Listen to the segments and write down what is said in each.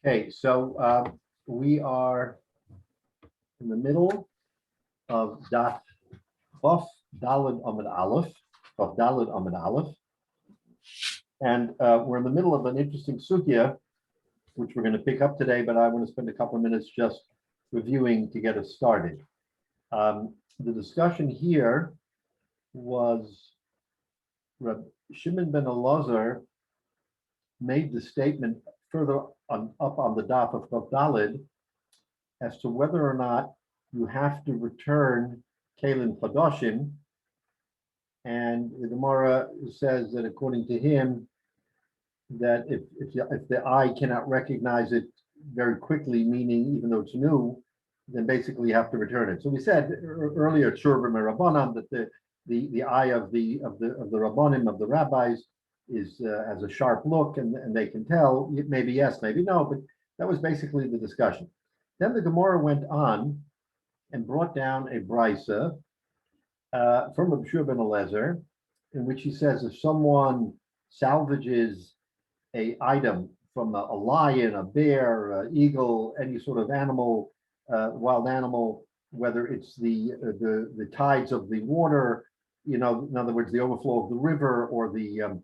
Okay, so we are in the middle of Daf Chof Daled Amud Aleph, Chof Daled Amud Aleph, and we're in the middle of an interesting sugya, which we're going to pick up today, but I want to spend a couple of minutes just reviewing to get us started. The discussion here was Rabbi Shimon ben Elazar made the statement further up on the Daf of Chof Daled as to whether or not you have to return Kalim Chadoshim. And the Gemara says that according to him, that if the eye cannot recognize it very quickly, meaning even though it's new, then basically you have to return it. So we said earlier, Shurba Rabbanan, that the eye of the Rabbanim, of the rabbis, is has a sharp look, and they can tell, maybe yes, maybe no, but that was basically the discussion. Then the Gemara went on and brought down a brisa from Rabbi Tuvia Grauman, in which he says if someone salvages a item from a lion, a bear, an eagle, any sort of animal, wild animal, whether it's the tides of the water, in other words, the overflow of the river, or the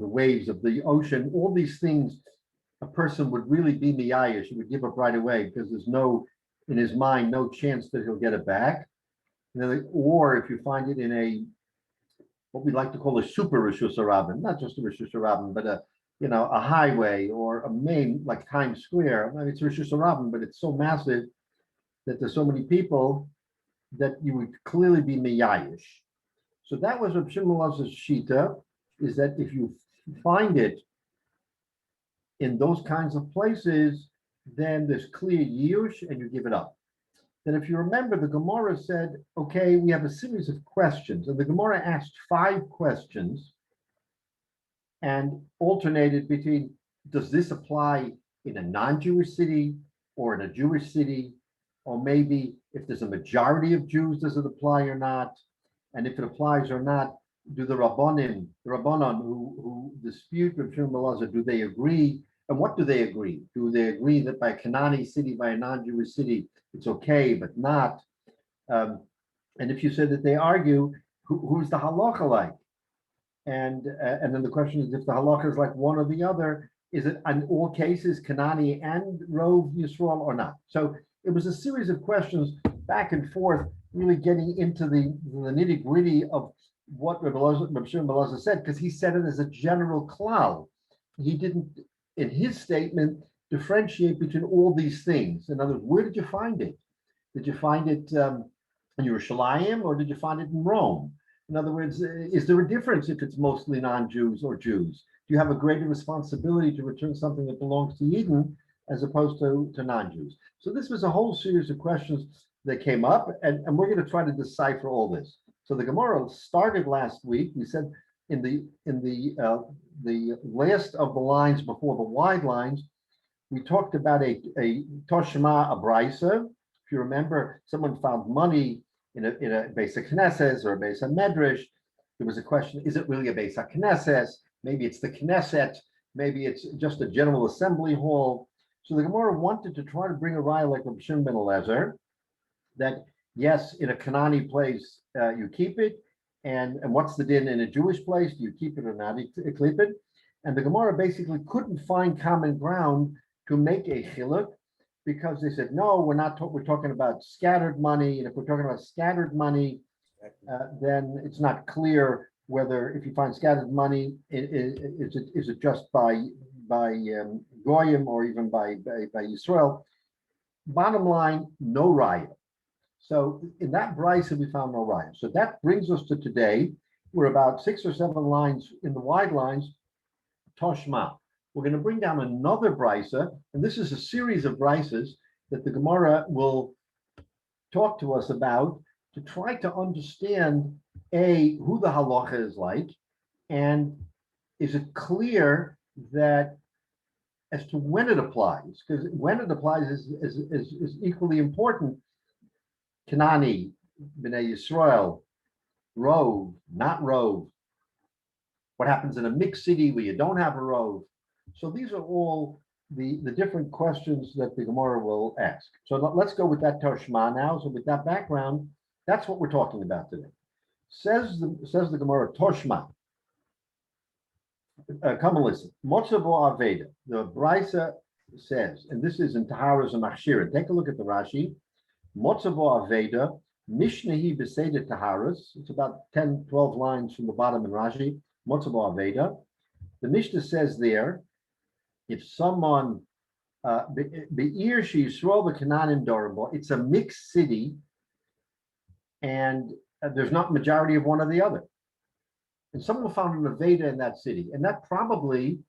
waves of the ocean, all these things, a person would really be miyayish. He would give up right away because there's in his mind, no chance that he'll get it back. Or if you find it in what we like to call a super Rishus Harabim, not just a Rishus Harabim, but a highway or a main, like Times Square. I mean, it's Rishus Harabim, but it's so massive that there's so many people that you would clearly be miyayish. So that was Rabbi Shimon Elazar's shita, is that if you find it in those kinds of places, then there's clear yish and you give it up. Then if you remember, the Gemara said, okay, we have a series of questions, and the Gemara asked 5 questions and alternated between, does this apply in a non-Jewish city or in a Jewish city, or maybe if there's a majority of Jews, does it apply or not? And if it applies or not, do the Rabbanan who dispute Rabbi Shimon Elazar, do they agree? And what do they agree? Do they agree that by a Canaanite city, by a non-Jewish city, it's okay, but not? And if you said that they argue, who's the halacha like? And then the question is, if the halacha is like one or the other, is it in all cases Canaanite and Rov Yisrael or not? So it was a series of questions back and forth, really getting into the nitty gritty of what Rabbi Shimon Elazar said, because he said it as a general klal. He didn't, in his statement, differentiate between all these things. In other words, where did you find it? Did you find it in Yerushalayim, or did you find it in Rome? In other words, is there a difference if it's mostly non-Jews or Jews? Do you have a greater responsibility to return something that belongs to Eden as opposed to non-Jews? So this was a whole series of questions that came up, and we're going to try to decipher all this. So the Gemara started last week. We said in the last of the lines before the wide lines, we talked about a toshma, a brisa. If you remember, someone found money in a Beis HaKnesses or a Beis HaMedrash. There was a question: is it really a Beis HaKnesses? Maybe it's the Knesset. Maybe it's just a general assembly hall. So the Gemara wanted to try to bring a raya like Rabbi Shimon ben Elazar, that yes, in a Canaanite place you keep it, and what's the din in a Jewish place? Do you keep it or not? You keep it. And the Gemara basically couldn't find common ground to make a chiluk, because they said, no, we're not. We're talking about scattered money, and if we're talking about scattered money, then it's not clear whether, if you find scattered money, is it just by goyim or even by Yisrael? Bottom line, no raya. So in that brisa we found no raya. So that brings us to today. We're about 6 or 7 lines in the wide lines. Toshma. We're going to bring down another brisa, and this is a series of brisas that the Gemara will talk to us about to try to understand who the halacha is like, and is it clear that as to when it applies, because when it applies is equally important. Kanani, Bnei Yisrael, Rov, not Rov. What happens in a mixed city where you don't have a Rov? So these are all the different questions that the Gemara will ask. So let's go with that Toshma now. So with that background, that's what we're talking about today. Says the Gemara Toshma. Come and listen. Motzavo Aveda. The Brisa says, and this is in Taharas and Machshira. Take a look at the Rashi. Motzavo Aveda. Mishnahi Beseda Taharas. It's about 10, 12 lines from the bottom in Rashi. Motzavo Aveda. The Mishnah says there, if someone Be'ir Yisrael v'Kananim Dorabo, it's a mixed city, and there's not majority of one or the other. And someone found an Aveda in that city, and that probably,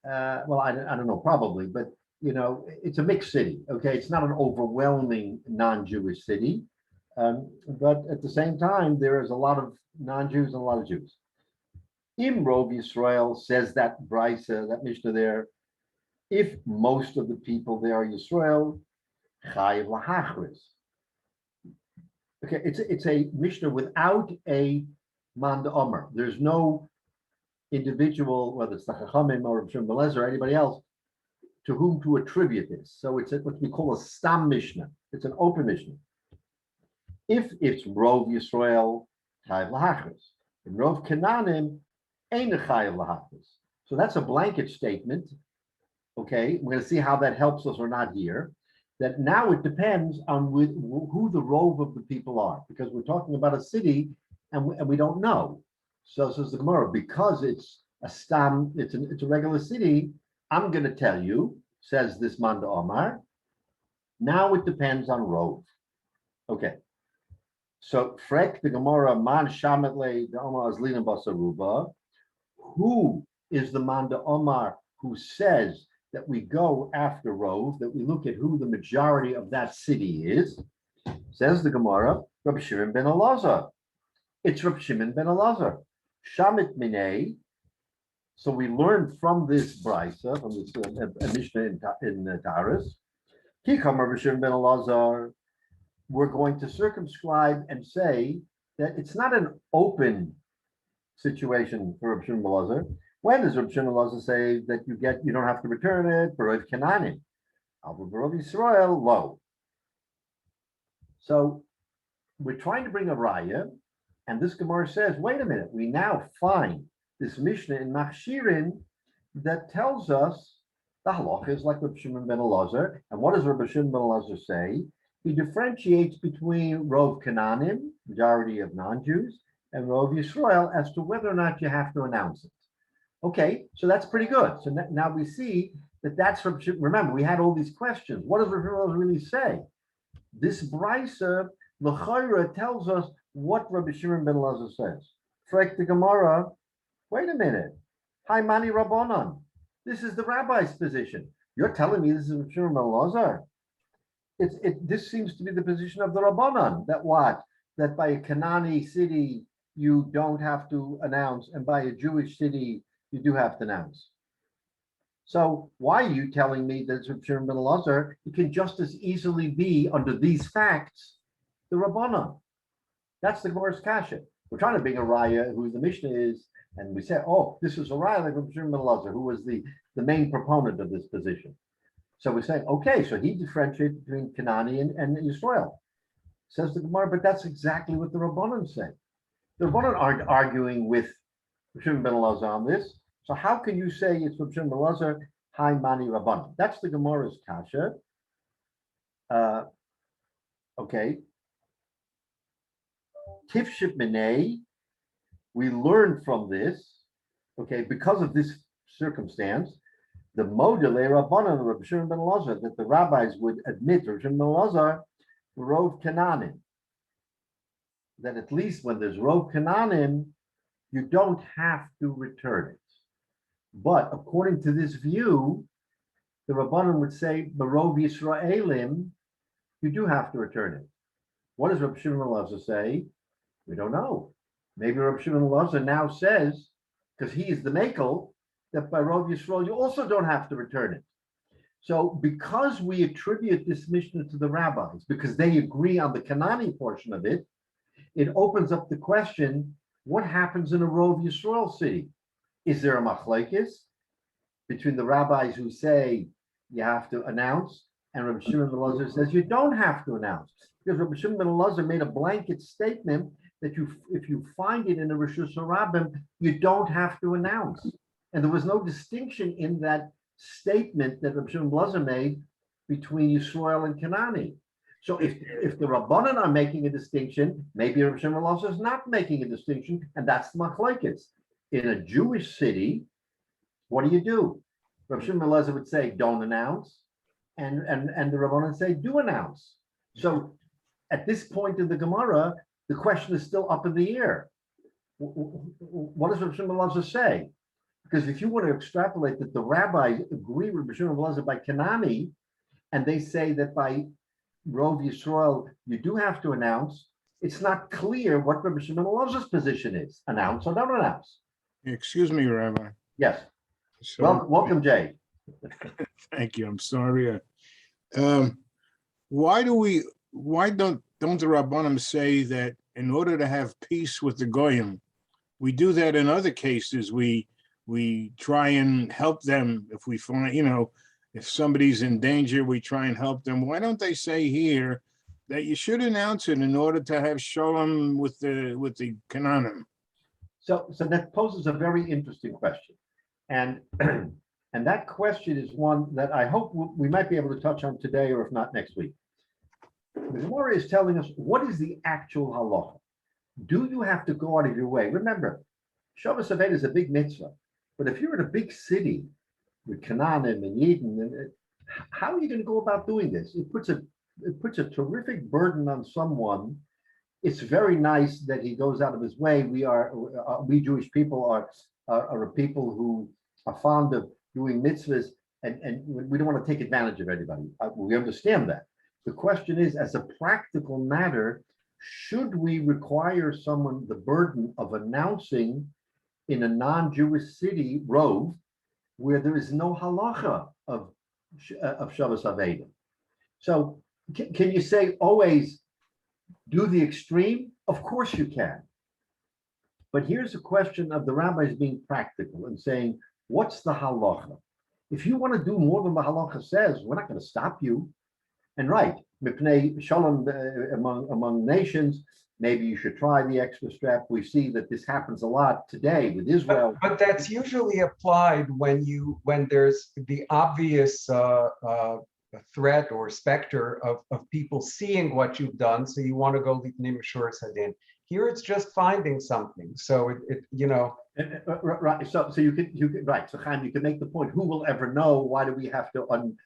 well, I don't know, probably, but it's a mixed city. Okay, it's not an overwhelming non-Jewish city, but at the same time, there is a lot of non-Jews and a lot of Jews. Imrov Yisrael, says that Brisa, that Mishnah there, if most of the people there are Yisrael, Chayiv Lahachris. Okay, it's a Mishnah without a Man Omer. There's no individual, whether it's the Chachamim or Rabbi Shimon ben Elazar or anybody else, to whom to attribute this. So it's what we call a Stam Mishnah. It's an open Mishnah. If it's Rov Yisrael, Chayiv Lahachris. And Rov Kananim, Ein Chayiv Lahachris. So that's a blanket statement. Okay, we're going to see how that helps us or not here. That now it depends on who the rove of the people are, because we're talking about a city and we don't know. So says the Gemara, because it's a stam, it's a regular city, I'm going to tell you, says this Manda Omar. Now it depends on rove. Okay. So Frek the Gemara man shametle the Omar azlina basaruba. Who is the Manda Omar who says that we go after rove, that we look at who the majority of that city is? Says the Gemara, Rabbi Shimon ben Elazar. It's Rabbi Shimon ben Elazar. Shamit minei. So we learn from this brisa, from this Mishnah in Taharas. Kikam Rabbi Shimon ben Elazar. We're going to circumscribe and say that it's not an open situation for Rabbi Shimon ben Elazar. When does Rabbi Shimon ben Elazar say that you don't have to return it? B'rov Kananim, B'rov Yisrael, lo. So we're trying to bring a raya, and this Gemara says, wait a minute, we now find this Mishnah in Machshirin that tells us the halacha is like Rabbi Shimon ben Elazar. And what does Rabbi Shimon ben Elazar say? He differentiates between Rov Kananim, majority of non-Jews, and Rov Yisrael as to whether or not you have to announce it. Okay, so that's pretty good. So now we see that that's Rabbi Shimon. Remember, we had all these questions. What does Rabbi Shimon really say? This brisa, l'chayra, tells us what Rabbi Shimon ben Elazar says. Frek the Gemara, wait a minute. Hi, Mani Rabbanan. This is the rabbi's position. You're telling me this is Rabbi Shimon ben Elazar? This seems to be the position of the Rabbanan. That what? That by a Canaanite city you don't have to announce, and by a Jewish city you do have to announce. So why are you telling me that it's Rabbi Shimon ben Elazar? It can just as easily be, under these facts, the Rabbanan. That's the Gemara's kasha. We're trying to bring a raya who the Mishnah is, and we say, oh, this is a raya like Rabbi Shimon ben Elazar, who was the main proponent of this position. So we're saying, okay, so he differentiates between Kanani and Yisrael. Says the Gemara, but that's exactly what the Rabbanan say. The Rabbanan aren't arguing with Rabbi Shimon ben Elazar on this. So how can you say it's Rabbi Shimon ben Elazar, Hai Mani Rabbanan? That's the Gemara's kasha. Okay. Tifship Minei, we learn from this, okay, because of this circumstance, the modele Rabbanan of Rabbi Shimon ben Elazar, that the rabbis would admit Rabbi Shimon ben Elazar, Rov Kananim, that at least when there's Rov Kananim, you don't have to return it. But according to this view, the Rabbanan would say, B'rov Yisraelim, you do have to return it. What does Rabbi Shimon ben Elazar say? We don't know. Maybe Rabbi Shimon ben Elazar now says, because he is the Mekel, that by Rov Yisrael, you also don't have to return it. So because we attribute this Mishnah to the rabbis, because they agree on the Kanani portion of it, it opens up the question, what happens in a Rov Yisrael city? Is there a machlekes between the rabbis who say you have to announce, and Rabbi Shimon ben Elazar says you don't have to announce. Because Rabbi Shimon ben Elazar made a blanket statement that if you find it in the Rishus Harabim, you don't have to announce. And there was no distinction in that statement that Rabbi Shimon ben Elazar made between Yisrael and Kanani. So if the Rabbanan are making a distinction, maybe Rabbi Shimon ben Elazar is not making a distinction, and that's the machlokes. In a Jewish city, what do? Rabbi Shimon ben Elazar would say, don't announce, and the Rabbanan say, do announce. So at this point in the Gemara, the question is still up in the air. What does Rabbi Shimon ben Elazar say? Because if you want to extrapolate that the rabbis agree with Rabbi Shimon ben Elazar by Kanani, and they say that by Rov Yisrael, you do have to announce, it's not clear what Rabbi Shimon ben Elazar's position is. Announce or don't announce? Excuse me, Rabbi. Yes. So, welcome, Jay. Thank you. I'm sorry. Why don't the Rabbanim say that in order to have peace with the Goyim, we do that in other cases? We try and help them if we find, if somebody's in danger, we try and help them. Why don't they say here that you should announce it in order to have shalom with the Canaanim? So that poses a very interesting question, and and that question is one that I hope we might be able to touch on today, or if not next week. The Gemara is telling us what is the actual halacha. Do you have to go out of your way? Remember, Shabbos Aved is a big mitzvah, but if you're in a big city with Canaanim and Yidden, how are you going to go about doing this? It puts a terrific burden on someone. It's very nice that he goes out of his way. We Jewish people are a people who are fond of doing mitzvahs, and we don't want to take advantage of anybody. We understand that. The question is, as a practical matter, should we require someone the burden of announcing in a non-Jewish city, Rove, where there is no halacha of Shabbos Aveda? So can you say always do the extreme? Of course you can. But here's a question of the rabbis being practical and saying, what's the halacha? If you want to do more than the halacha says, we're not going to stop you. And right, mipnei shalom among nations, maybe you should try the extra step. We see that this happens a lot today with Israel. But that's usually applied when there's the obvious threat or specter of people seeing what you've done, so you want to go lifnei mishur sadin. Here it's just finding something. So right. So you could right. So Chaim, you can make the point. Who will ever know? Why do we have to uncover?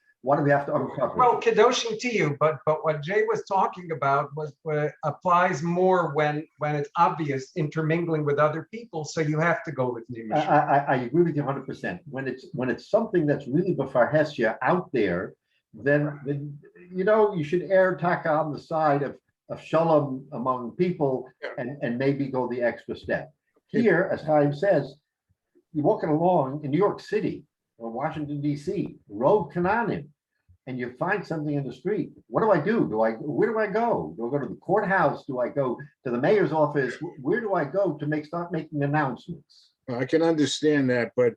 Well, kedoshim to you, but what Jay was talking about was applies more when it's obvious intermingling with other people. So you have to go with lifnei mishur. I agree with you 100%. When it's something that's really b'farhesia out there, then you should err taka on the side of shalom among people and maybe go the extra step. Here, as Chaim says, you're walking along in New York City or Washington, D.C., Rove Canaanim, and you find something in the street. What do I do? Where do I go? Do I go to the courthouse? Do I go to the mayor's office? Where do I go to start making announcements? I can understand that, but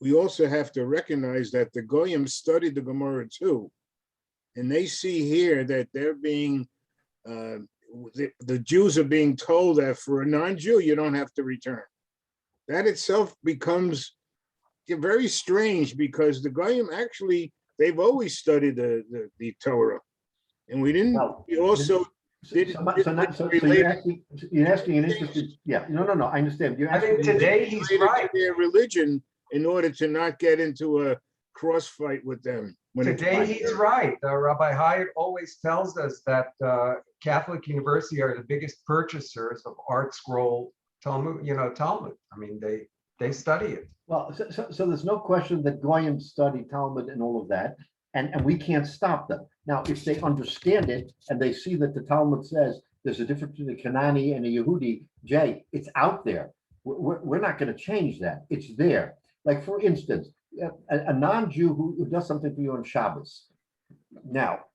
we also have to recognize that the Goyim studied the Gemara too, and they see here that they're being the Jews are being told that for a non-Jew you don't have to return. That itself becomes very strange because the Goyim actually they've always studied the Torah, and we didn't. Well, we also did. So you're asking an interesting. Yeah, no. I understand. I think today he's right. Their religion in order to not get into a crossfight with them. Today he's right. Rabbi Hyatt always tells us that Catholic University are the biggest purchasers of art scroll Talmud. I mean, they study it. Well, so there's no question that Goyim study Talmud and all of that, and we can't stop them. Now, if they understand it and they see that the Talmud says there's a difference between a Kanani and a Yehudi, Jay, it's out there. We're not going to change that. It's there. Like, for instance, a non-Jew who does something for you on Shabbos. Now,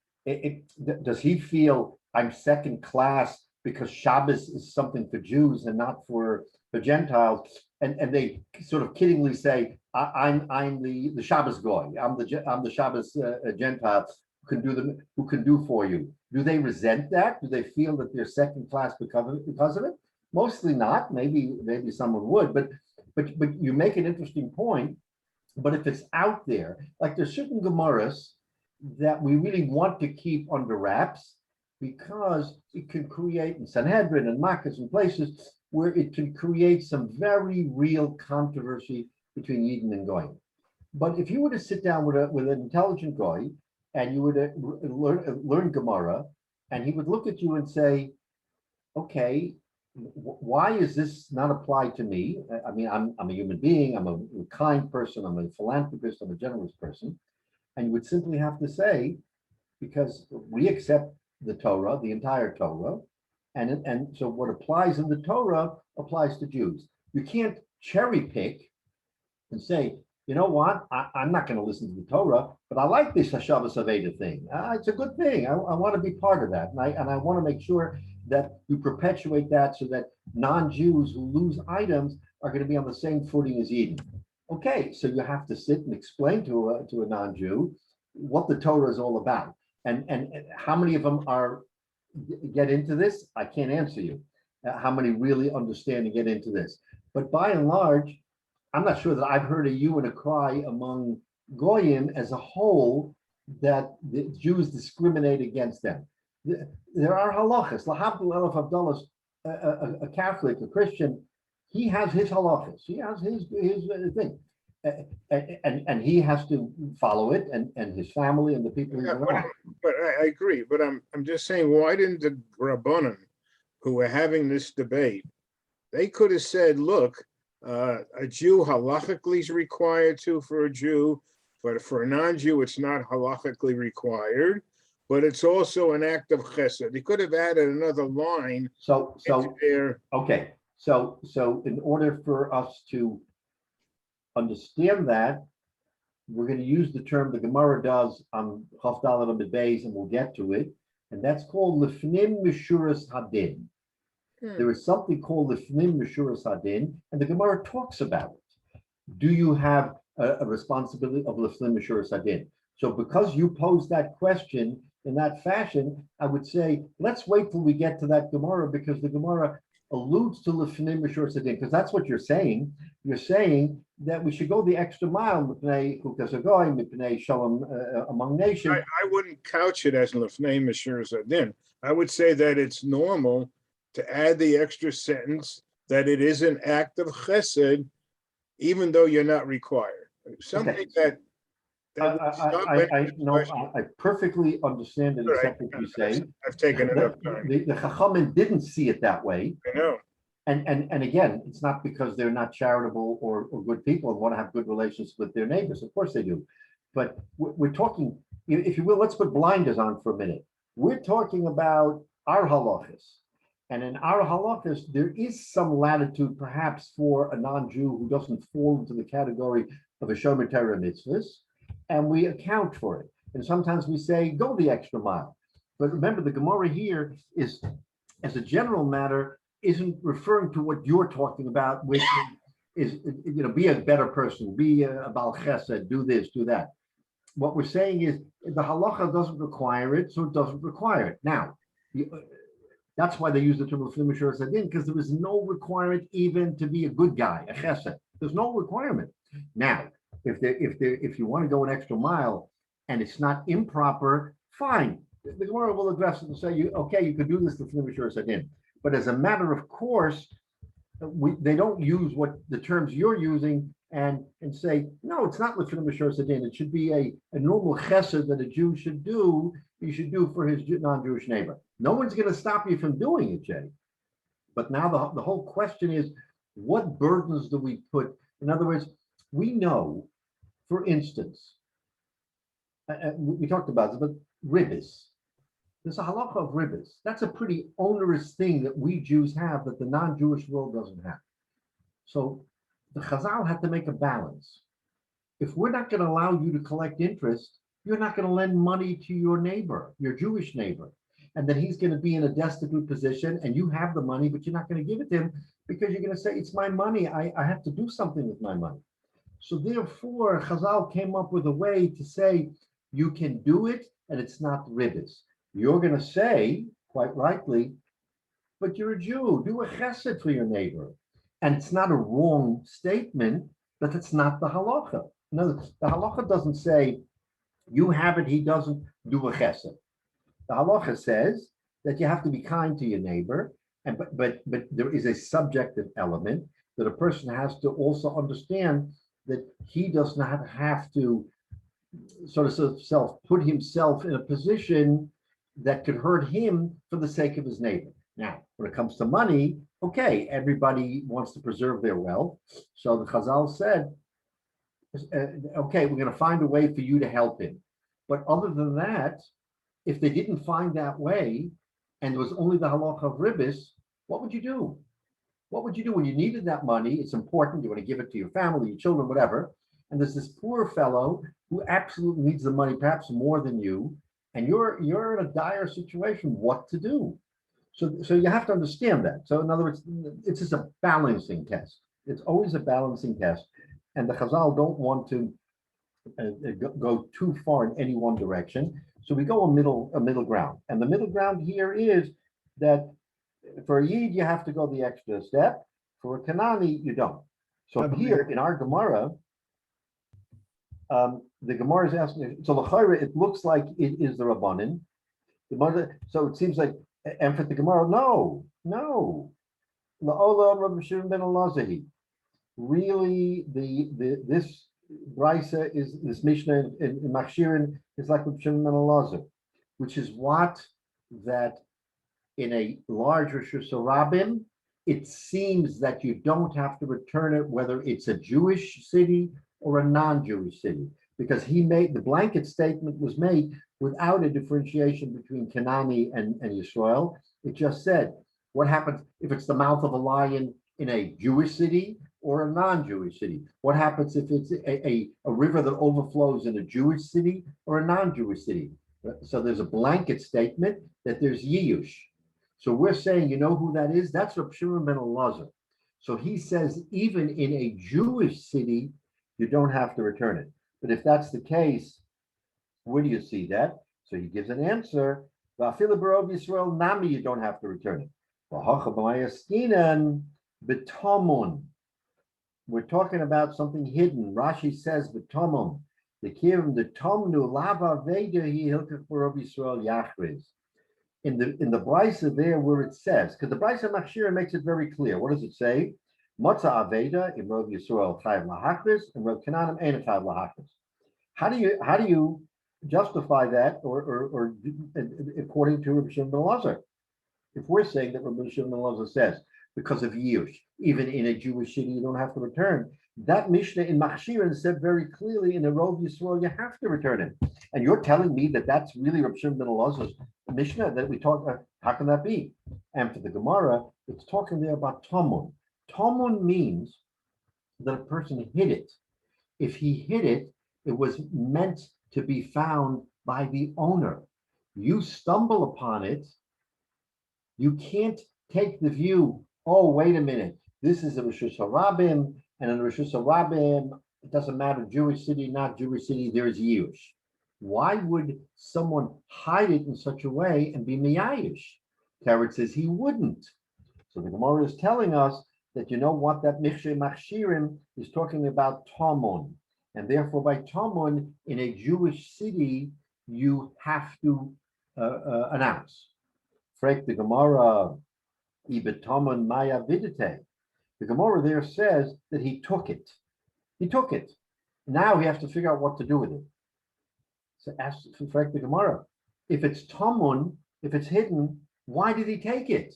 does he feel I'm second class because Shabbos is something for Jews and not for Gentiles? and they sort of kiddingly say, I'm the Shabbos goy. I'm the Shabbos Gentile who can do for you. Do they resent that? Do they feel that they're second class because of it? Mostly not. Maybe someone would, but you make an interesting point. But if it's out there, like there's certain Gemaras that we really want to keep under wraps because it can create in Sanhedrin and Makkos and places where it can create some very real controversy between Yidden and Goyim. But if you were to sit down with an intelligent Goy and you were to learn Gemara, and he would look at you and say, okay, why is this not applied to me? I mean, I'm a human being, I'm a kind person, I'm a philanthropist, I'm a generous person. And you would simply have to say, because we accept the Torah, the entire Torah, and so what applies in the Torah applies to Jews. You can't cherry pick and say, you know what, I'm not going to listen to the Torah, but I like this Hashavas Aveda thing. It's a good thing. I want to be part of that. And I want to make sure that you perpetuate that so that non-Jews who lose items are going to be on the same footing as Eden. Okay, so you have to sit and explain to a non-Jew what the Torah is all about. And how many of them get into this? I can't answer you. How many really understand and get into this? But by and large, I'm not sure that I've heard a hue and a cry among Goyim as a whole that the Jews discriminate against them. There are halachas. Lahabdul Elef Abdullah, a Catholic, a Christian, he has his halachas. He has his thing. And he has to follow it, and his family and the people he's around. But I agree. But I'm just saying, why didn't the Rabbanan, who were having this debate, they could have said, look, a Jew halachically is required to for a Jew, but for a non-Jew, it's not halachically required. But it's also an act of chesed. They could have added another line. So there. Okay. So in order for us to understand that, we're going to use the term the Gemara does on Chaf Daled Amud Beis, and we'll get to it. And that's called Lifnim Mishuras Hadin. There is something called Lifnim Mishuras Hadin, and the Gemara talks about it. Do you have a responsibility of Lifnim Mishuras Hadin? So because you posed that question in that fashion, I would say, let's wait till we get to that Gemara, because the Gemara alludes to Lifnim Mishuras Hadin, because that's what you're saying. You're saying that we should go the extra mile among nations. I wouldn't couch it as Lifnei Mishuras Hadin. I would say that it's normal to add the extra sentence that it is an act of chesed, even though you're not required. Something that I perfectly understand and accept what you say. I've taken it up. The Chachamim didn't see it that way. I know. And again, it's not because they're not charitable or good people and want to have good relations with their neighbors. Of course they do. But we're talking, if you will, let's put blinders on for a minute. We're talking about our halachas. And in our halachas, there is some latitude perhaps for a non-Jew who doesn't fall into the category of a shomer Torah mitzvahs, and we account for it. And sometimes we say, go the extra mile. But remember, the Gemara here is, as a general matter, isn't referring to what you're talking about, which is be a better person, be a Baal Chesed, do this, do that. What we're saying is the halacha doesn't require it, so it doesn't require it. Now, that's why they use the term Lifnim Mishuras Hadin, because there is no requirement even to be a good guy, a chesed. There's no requirement. Now, if you want to go an extra mile and it's not improper, fine. The Gemara will address it and say, you could do this Lifnim Mishuras Hadin. But as a matter of course, they don't use what the terms you're using and say, no, it's not Lifnim Mishuras Hadin. It should be a normal chesed that a Jew should do. He should do for his non-Jewish neighbor. No one's going to stop you from doing it, Jay. But now the whole question is, what burdens do we put? In other words, we know, for instance, we talked about this, but ribbis. There's a halacha of ribbis. That's a pretty onerous thing that we Jews have that the non-Jewish world doesn't have. So the Chazal had to make a balance. If we're not going to allow you to collect interest, you're not going to lend money to your neighbor, your Jewish neighbor. And then he's going to be in a destitute position and you have the money, but you're not going to give it to him because you're going to say, it's my money. I have to do something with my money. So therefore, Chazal came up with a way to say, you can do it and it's not ribbis. You're going to say, quite rightly, but you're a Jew, do a chesed for your neighbor. And it's not a wrong statement, but it's not the halacha. No, the halacha doesn't say, you have it, he doesn't, do a chesed. The halacha says that you have to be kind to your neighbor, and but there is a subjective element that a person has to also understand that he does not have to sort of put himself in a position that could hurt him for the sake of his neighbor. Now, when it comes to money, okay, everybody wants to preserve their wealth. So the Chazal said, okay, we're going to find a way for you to help him. But other than that, if they didn't find that way, and it was only the halacha of ribbis, what would you do? What would you do when you needed that money? It's important. You want to give it to your family, your children, whatever. And there's this poor fellow who absolutely needs the money, perhaps more than you, and you're in a dire situation. What to do? So you have to understand that. So in other words, it's just a balancing test. It's always a balancing test, and the Chazal don't want to go too far in any one direction. So we go a middle ground, and the middle ground here is that for a Yid you have to go the extra step. For a Kanani you don't. So here in our Gemara, the Gemara is asking. So l'chayra, it looks like it is the Rabbanin. So it seems like, and for the Gemara, no. La'olam Rabbi Shimon ben Elazar. Really, this Brisa is this Mishnah in Machshirin is like Rabbi Shimon ben Elazar, which is what that in a large Rosh Hashanah, it seems that you don't have to return it whether it's a Jewish city or a non-Jewish city, because he made the blanket statement was made without a differentiation between Kanani and Yisrael. It just said, what happens if it's the mouth of a lion in a Jewish city or a non-Jewish city? What happens if it's a river that overflows in a Jewish city or a non-Jewish city? So there's a blanket statement that there's Yiyush. So we're saying, you know who that is? That's Rabbi Shimon ben Elazar. So he says, even in a Jewish city, you don't have to return it. But if that's the case, where do you see that? So he gives an answer. V'afilu b'rov Yisrael nami, you don't have to return it. We're talking about something hidden. Rashi says b'tomon. The kirim the tomnu lava veda he hilkach b'rov Yisrael yachriz. In the Brisa there where it says, because the Brisa Machshira makes it very clear. What does it say? Motza Aveda in Rov Yisrael Chayv Lahakris and Rov Kananim Ein Chayv Lahakris. How do you justify that, or according to Rabbi Shimon ben Elazar? If we're saying that Rabbi Shimon ben Elazar says because of Yush, even in a Jewish city you don't have to return, that Mishnah in Machshirin said very clearly in the Rov Yisrael you have to return it. And you're telling me that that's really Rabbi Shimon ben Elazar's Mishnah that we talk about? How can that be? And for the Gemara, it's talking there about Tamun. Tamun means that a person hid it. If he hid it, it was meant to be found by the owner. You stumble upon it, you can't take the view, oh, wait a minute, this is a Rosh Hashanah, and in Rosh Hashanah, it doesn't matter, Jewish city, not Jewish city, there's Yush. Why would someone hide it in such a way and be miyayish? Teretz says he wouldn't. So the Gemara is telling us that you know what that Mishnah Machshirim is talking about Tamun. And therefore by Tamun, in a Jewish city, you have to announce. Frek the Gemara, Ibet Tamun Maya Vidite. The Gemara there says that he took it. He took it. Now he has to figure out what to do with it. So ask the Gemara, if it's Tamun, if it's hidden, why did he take it?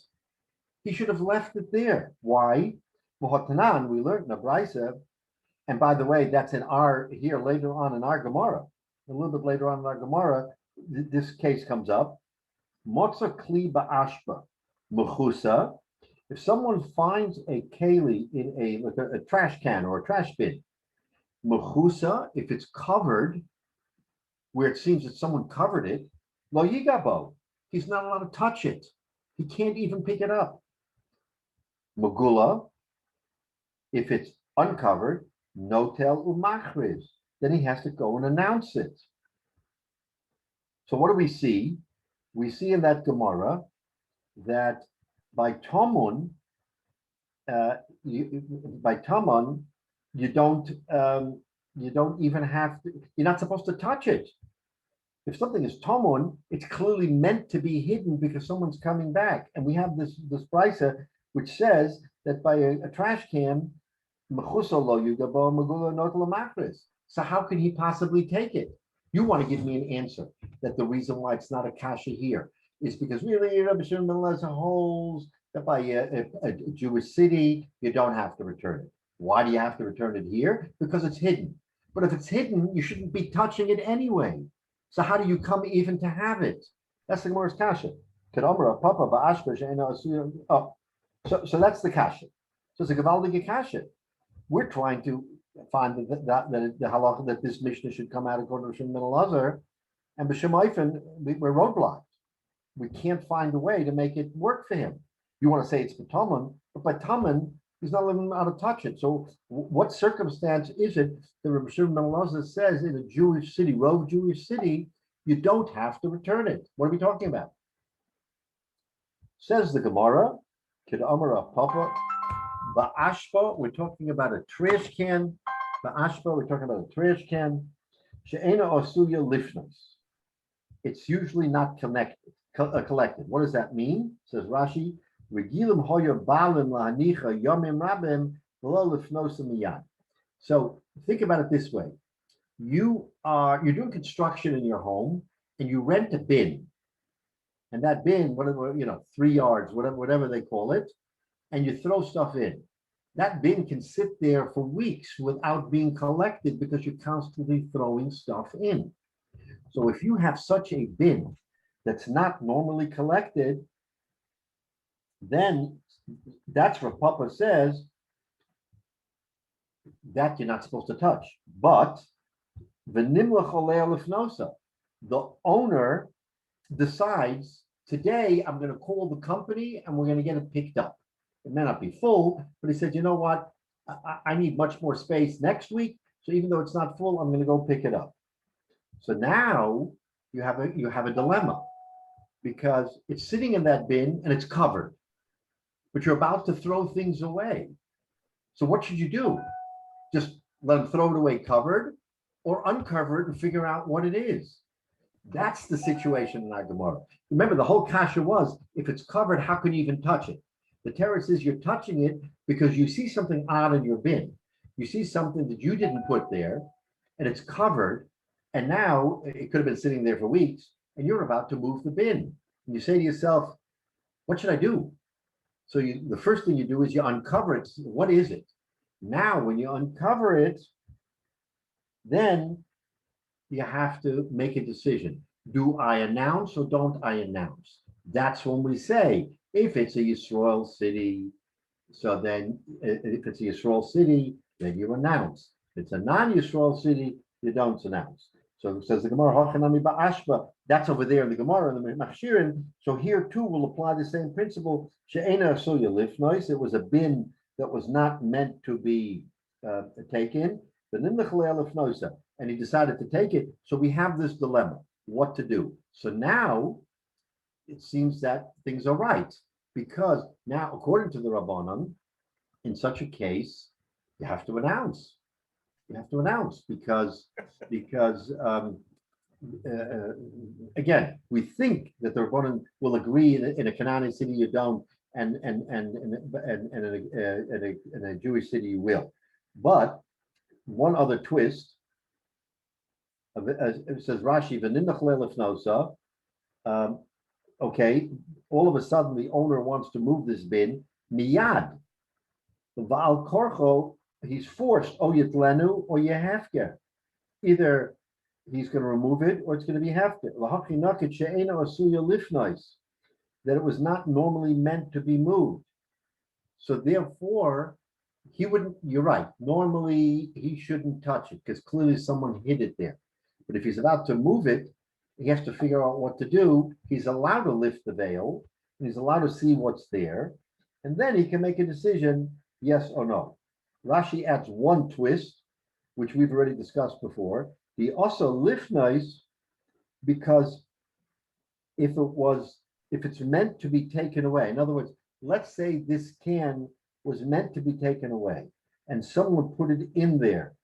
He should have left it there. Why? Mohotanan, we learned in the Brisa, and by the way, that's in our here later on in our Gemara. A little bit later on in our Gemara, this case comes up. Motza kli ba'ashba mechusa. If someone finds a keli in a trash can or a trash bin, mechusa, if it's covered, where it seems that someone covered it, lo yigabo, he's not allowed to touch it. He can't even pick it up. Megula, if it's uncovered, notel umachriz, then he has to go and announce it. So what do we see? We see in that Gemara that by Tamun, by Tamun, you don't even have to, you're not supposed to touch it. If something is Tamun, it's clearly meant to be hidden because someone's coming back. And we have this brisa which says that by a trash can, so how can he possibly take it? You want to give me an answer that the reason why it's not a kasha here is because really Rabbi Shimon holds that by a Jewish city, you don't have to return it. Why do you have to return it here? Because it's hidden. But if it's hidden, you shouldn't be touching it anyway. So how do you come even to have it? That's the Gemara's kasha. Oh, so that's the kasha. So it's a gavaldige kasha. We're trying to find that the halacha that this mishnah should come out according to Shimon ben Elazar, and b'shem Eifen, we're roadblocked. We can't find a way to make it work for him. You want to say it's b'taman, but by taman, he's not even allowed to touch it. So what circumstance is it that Rabbi Shimon ben Elazar says in a Jewish city, Rove Jewish city, you don't have to return it? What are we talking about? Says the Gemara, Kid Amara Papa, Ba'ashpa, we're talking about a trash can. Ba'ashpa, we're talking about a trash can. She'ena osuya lifnos. It's usually not collected. What does that mean? Says Rashi, Regilim hoya balim lahanicha yomim rabim v'lo lifnos miyad. So think about it this way. You're doing construction in your home and you rent a bin. And that bin, whatever, 3 yards, whatever they call it, and you throw stuff in. That bin can sit there for weeks without being collected because you're constantly throwing stuff in. So if you have such a bin that's not normally collected, then that's what Papa says that you're not supposed to touch. But the owner decides, today I'm going to call the company and we're going to get it picked up. It may not be full, but he said, you know what? I need much more space next week. So even though it's not full, I'm going to go pick it up. So now you have a dilemma because it's sitting in that bin and it's covered, but you're about to throw things away. So what should you do? Just let them throw it away covered or uncover it and figure out what it is. That's the situation in our Gemara. Remember, the whole kasha was, if it's covered, how can you even touch it? The Torah says you're touching it because you see something odd in your bin. You see something that you didn't put there, and it's covered, and now it could have been sitting there for weeks, and you're about to move the bin. And you say to yourself, what should I do? So the first thing you do is you uncover it. What is it? Now, when you uncover it, then you have to make a decision. Do I announce or don't I announce? That's when we say, if it's a Yisrael city, so then if it's a Yisrael city, then you announce. If it's a non-Yisrael city, you don't announce. So it says the Gemara, Hachanami ba'ashba, that's over there in the Gemara, in the Machshirin. So here too will apply the same principle. She'ena asuya lifnois, it was a bin that was not meant to be taken, and he decided to take it. So we have this dilemma, what to do. So now it seems that things are right, because now, according to the Rabbanan, in such a case, you have to announce. You have to announce because again, we think that the Rabbanan will agree in a Canaanite city you don't, and in a Jewish city you will. But one other twist, it says Rashi, okay, all of a sudden the owner wants to move this bin, miyad. Va'al korcho, he's forced, o yitlenu or yehafker. Either he's going to remove it or it's going to be hefker. That it was not normally meant to be moved. So therefore, he wouldn't, you're right, normally he shouldn't touch it because clearly someone hid it there. But if he's about to move it, he has to figure out what to do. He's allowed to lift the veil, and he's allowed to see what's there. and then he can make a decision, yes or no. Rashi adds one twist, which we've already discussed before. The also lifnais, because if it's meant to be taken away, in other words, let's say this can was meant to be taken away, and someone put it in there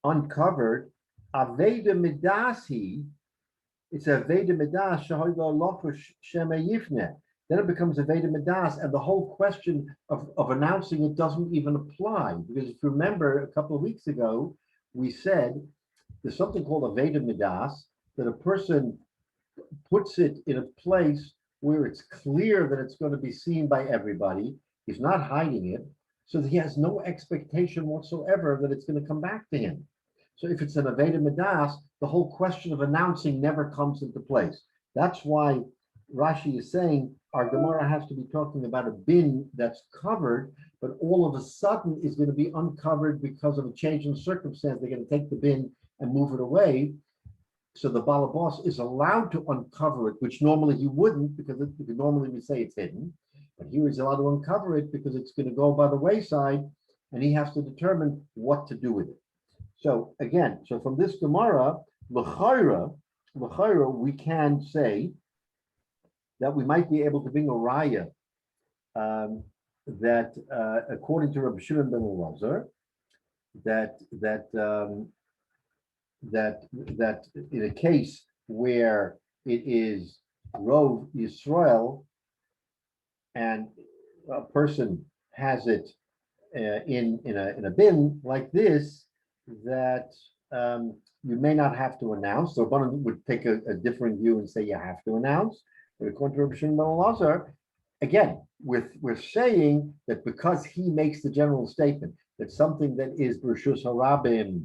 uncovered, Aveda Midasi, it's a Veda Midas, Shema Yifne. Then it becomes a Veda Midas, and the whole question of announcing it doesn't even apply. Because if you remember a couple of weeks ago, we said there's something called a Veda Midas, that a person puts it in a place where it's clear that it's going to be seen by everybody. He's not hiding it. So he has no expectation whatsoever that it's going to come back to him. So if it's an Aveda Midas, the whole question of announcing never comes into place. That's why Rashi is saying our Gemara has to be talking about a bin that's covered, but all of a sudden is going to be uncovered because of a change in circumstance. They're going to take the bin and move it away. So the balabos is allowed to uncover it, which normally he wouldn't, because normally we say it's hidden. But here he's allowed to uncover it because it's going to go by the wayside, and he has to determine what to do with it. So again, from this Gemara, l'chayra, we can say that we might be able to bring a raya that, according to Rabbi Shimon ben Elazar, that in a case where it is Rov Yisrael and a person has it in a bin like this, that you may not have to announce. So one would take a different view and say you have to announce. But according to Rabbi Shimon ben Elazar, again, we're saying that because he makes the general statement that something that is Bershus Harabim,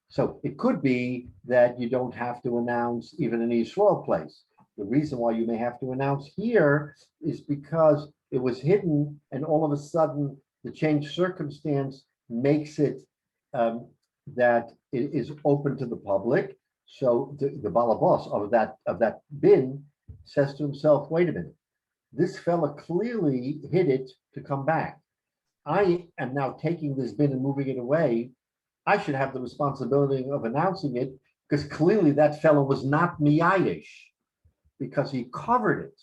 so it could be that you don't have to announce even in Yisrael place. The reason why you may have to announce here is because it was hidden, and all of a sudden the changed circumstance makes it that it is open to the public. So the balabos of that bin says to himself, wait a minute, this fella clearly hid it to come back. I am now taking this bin and moving it away. I should have the responsibility of announcing it, because clearly that fellow was not miyayish, because he covered it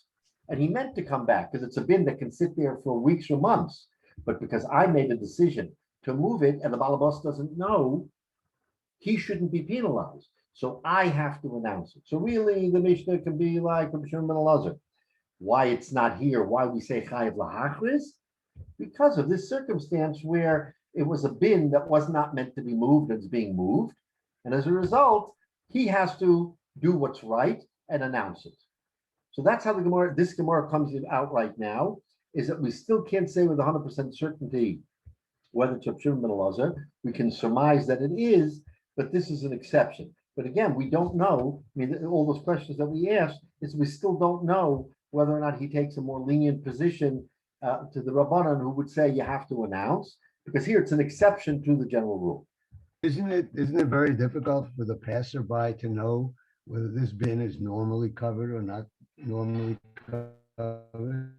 and he meant to come back, because it's a bin that can sit there for weeks or months. But because I made a decision to move it and the balabos doesn't know, he shouldn't be penalized. So I have to announce it. So really, the Mishnah can be like Rabbi Shimon ben Elazar. Why it's not here? Why we say chayav lahachris? Because of this circumstance where it was a bin that was not meant to be moved, and it's being moved, and as a result, he has to do what's right and announce it. So that's how this Gemara comes out right now, is that we still can't say with 100% certainty whether it's Rabbi Shimon ben Elazar. We can surmise that it is, but this is an exception. But again, we don't know. I mean, all those questions that we asked is we still don't know whether or not he takes a more lenient position to the Rabbanan, who would say you have to announce, because here it's an exception to the general rule. Isn't it very difficult for the passerby to know whether this bin is normally covered or not normally covered?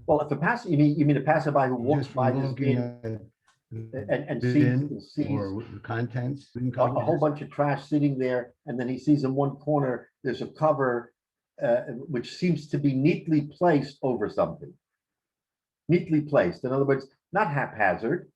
Well, if a passer, you mean a passerby who walks Just by from this looking bin at and bin sees or the contents, a whole bunch of trash sitting there, and then he sees in one corner there's a cover which seems to be neatly placed over something. Neatly placed. In other words, not haphazard.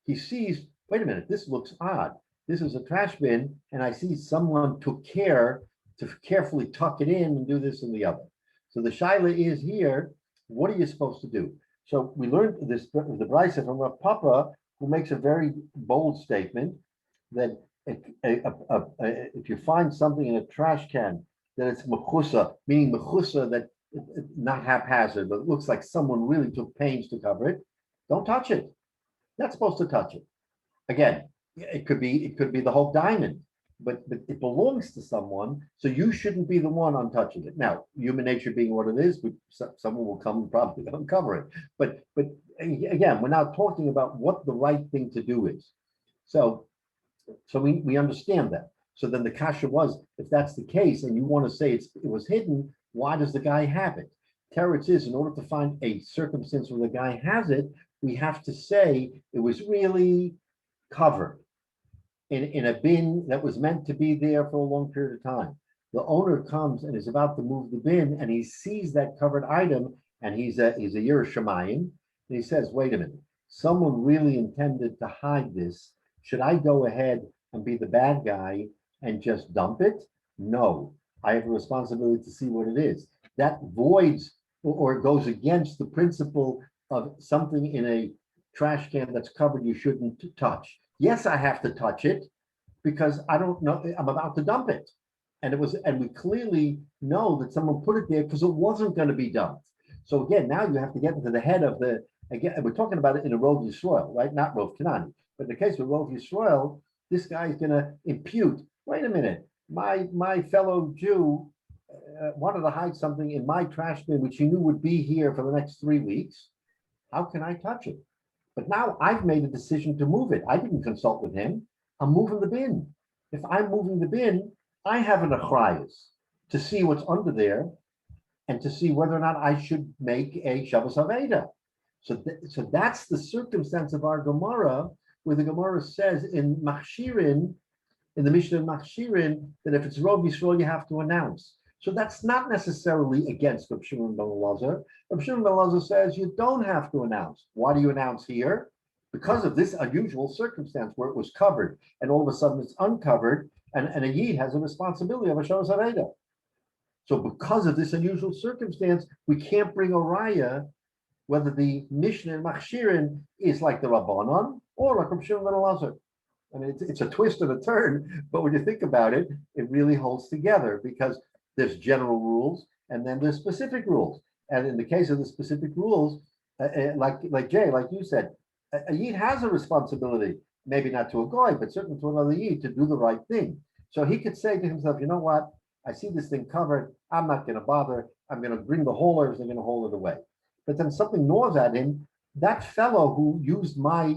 He sees, wait a minute, this looks odd. This is a trash bin, and I see someone took care to carefully tuck it in and do this and the other. So the shaila is here, what are you supposed to do? So we learned this, the Brisa from Rav Papa, who makes a very bold statement that if you find something in a trash can, that it's mechusa, meaning mechusa, that not haphazard, but it looks like someone really took pains to cover it, don't touch it. Not supposed to touch it. Again, it could be the whole diamond, but it belongs to someone, so you shouldn't be the one untouching it. Now, human nature being what it is, someone will come and probably uncover it. But again, we're now talking about what the right thing to do is. So we understand that. So then the kasha was, if that's the case, and you want to say it was hidden, why does the guy have it? teretz is, in order to find a circumstance where the guy has it, we have to say it was really covered in a bin that was meant to be there for a long period of time. The owner comes and is about to move the bin, and he sees that covered item, and he's a Yiras Shamayim, and he says, wait a minute, someone really intended to hide this. Should I go ahead and be the bad guy and just dump it? No, I have a responsibility to see what it is. That voids or goes against the principle of something in a trash can that's covered you shouldn't touch. Yes, I have to touch it because I don't know, I'm about to dump it. And we clearly know that someone put it there because it wasn't going to be dumped. So again, now you have to get into the head of again, we're talking about it in a Rov Yisrael, right? Not Rov Kanani. But in the case of Rov Yisrael, this guy is going to impute, wait a minute, my fellow Jew wanted to hide something in my trash bin, which he knew would be here for the next 3 weeks. How can I touch it? But now I've made a decision to move it. I didn't consult with him. I'm moving the bin. If I'm moving the bin, I have an achrayus to see what's under there and to see whether or not I should make a Shabbos Haveda. So that's the circumstance of our Gemara, where the Gemara says in Machshirin, in the Mishnah Machshirin, that if it's Rov Yisrael, you have to announce. So that's not necessarily against Reb Shimon ben Elazar. Reb Shimon ben Elazar says you don't have to announce. Why do you announce here? Because of this unusual circumstance where it was covered and all of a sudden it's uncovered, and a Yid has a responsibility of a Shabbos Haveda. So because of this unusual circumstance, we can't bring a raya whether the Mishnah in Machshirin is like the Rabbanon or like Reb Shimon ben Elazar. I mean, it's a twist and a turn, but when you think about it, it really holds together because there's general rules and then there's specific rules. And in the case of the specific rules, like Jay, like you said, a Yid has a responsibility, maybe not to a goy, but certainly to another Yid to do the right thing. So he could say to himself, you know what? I see this thing covered. I'm not going to bother. I'm going to bring the haulers. They're going to haul it away. But then something gnaws at him. That fellow who used my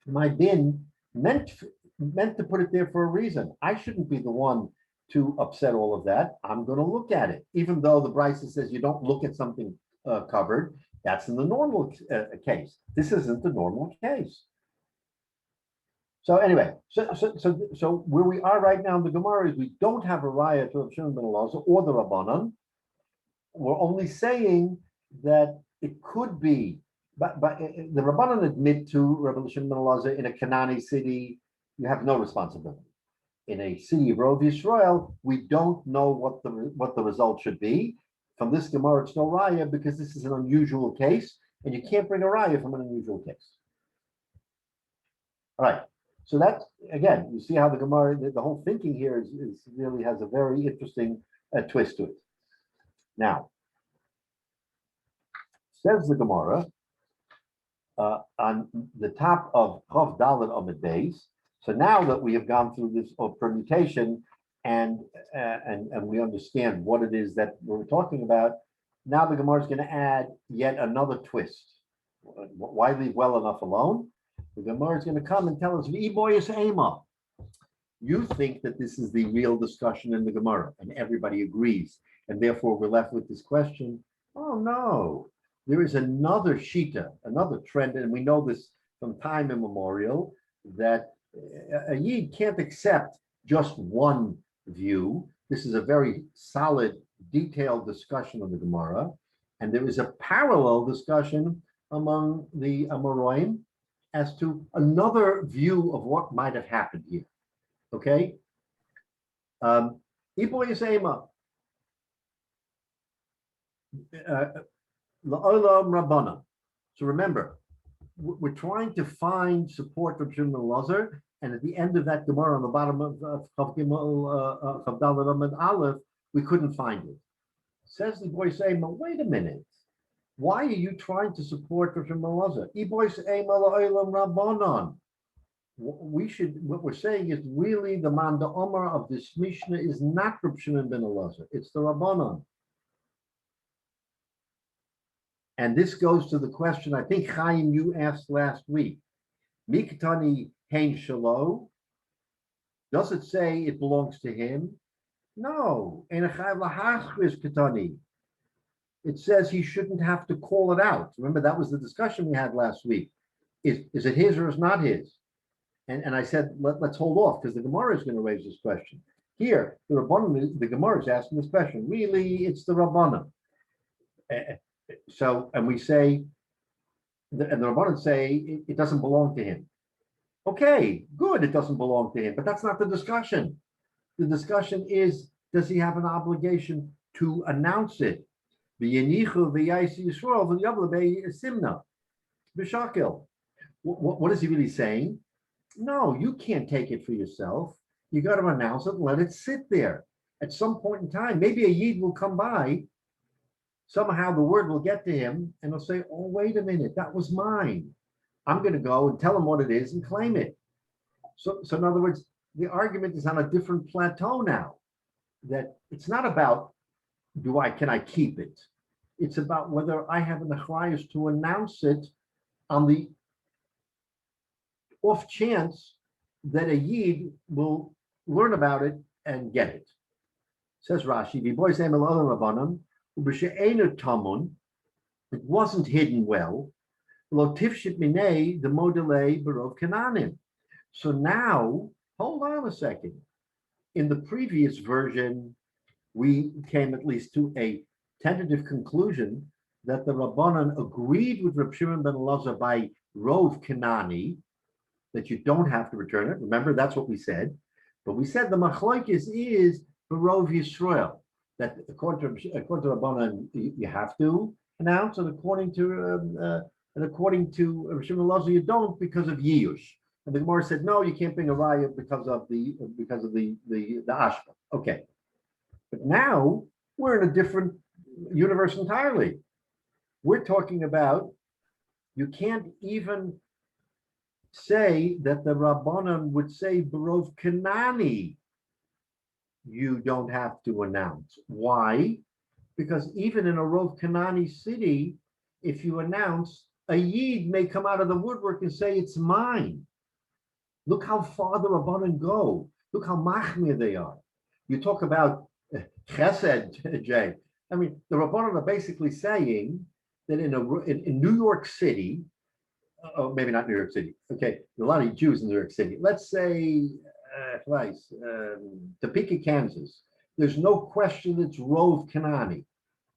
bin meant to put it there for a reason. I shouldn't be the one to upset all of that. I'm going to look at it, even though the Brisa says you don't look at something covered. That's in the normal case. This isn't the normal case. So anyway, so where we are right now in the Gemara is we don't have a raya to Reb Shimon ben Elazar or the Rabbanan. We're only saying that it could be, but the Rabbanan admit to Rabbi Shimon ben Elazar in a Canaanite city, you have no responsibility. In a city of Rov Yisrael, we don't know what the result should be. From this Gemara, it's no raya because this is an unusual case, and you can't bring a raya from an unusual case. All right. So that, again, you see how the Gemara, the whole thinking here is really has a very interesting twist to it. Now, says the Gemara on the top of Chav Dalet Amud Beis. So now that we have gone through this permutation and we understand what it is that we're talking about, now the Gemara is going to add yet another twist. Why leave well enough alone? The Gemara is going to come and tell us, "V'boyes ema." You think that this is the real discussion in the Gemara, and everybody agrees, and therefore we're left with this question. Oh no, there is another shita, another trend, and we know this from time immemorial, that a Yid can't accept just one view. This is a very solid, detailed discussion of the Gemara, and there is a parallel discussion among the Amoraim as to another view of what might have happened here. Okay? Iboyes ema. La'olam Rabbana. So remember, we're trying to find support from Shimon ben Elazar, and at the end of that Gemara on the bottom of Chav Dalet Amud Aleph, we couldn't find it. Says the boy saying, wait a minute, why are you trying to support Rav Shimon ben Elazar? Ibois ema la'olam Rabbanon. What we're saying is really the man Omar of this Mishnah is not Rav Shimon ben Elazar, it's the Rabbanon. And this goes to the question I think Chaim you asked last week. Miktani hein shalo. Does it say it belongs to him? No. Ein chayav lahachris katani. it says he shouldn't have to call it out. Remember, that was the discussion we had last week. Is it his or is not his? And I said, let's hold off because the Gemara is going to raise this question. Here, the Gemara is asking this question. Really, it's the Rabbanan. So, and we say, and the Rabbanan say it doesn't belong to him. Okay, good, it doesn't belong to him, but that's not the discussion. The discussion is, does he have an obligation to announce it? What is he really saying? No, you can't take it for yourself. You got to announce it and let it sit there. At some point in time, maybe a Yid will come by, somehow the word will get to him, and he'll say, oh, wait a minute, that was mine. I'm going to go and tell him what it is and claim it. So in other words, the argument is on a different plateau now, that it's not about, can I keep it? It's about whether I have an achrayus to announce it on the off chance that a Yid will learn about it and get it. Says Rashi, it wasn't hidden well. So now, hold on a second. In the previous version, we came at least to a tentative conclusion that the Rabbanan agreed with Reb Shimon ben Elazar by Rov Kanani, that you don't have to return it. Remember, that's what we said. But we said the machlokes is the Rov Yisrael, that according to Rabbanan, you have to announce, and according to Reb Shimon ben Elazar, you don't because of Yiyush. And the Gemara said, no, you can't bring a raya because of the ashpa. Okay. But now we're in a different universe entirely. We're talking about, you can't even say that the Rabbanan would say Barov Kanani, you don't have to announce. Why? Because even in a Rov Kanani city, if you announce, a Yid may come out of the woodwork and say, it's mine. Look how far the Rabbanan go. Look how machmir they are. You talk about chesed, Jay. I mean, the Rabbanan are basically saying that in New York City, maybe not New York City. Okay, there are a lot of Jews in New York City. Let's say, Topeka, Kansas. There's no question it's Rov Kanani,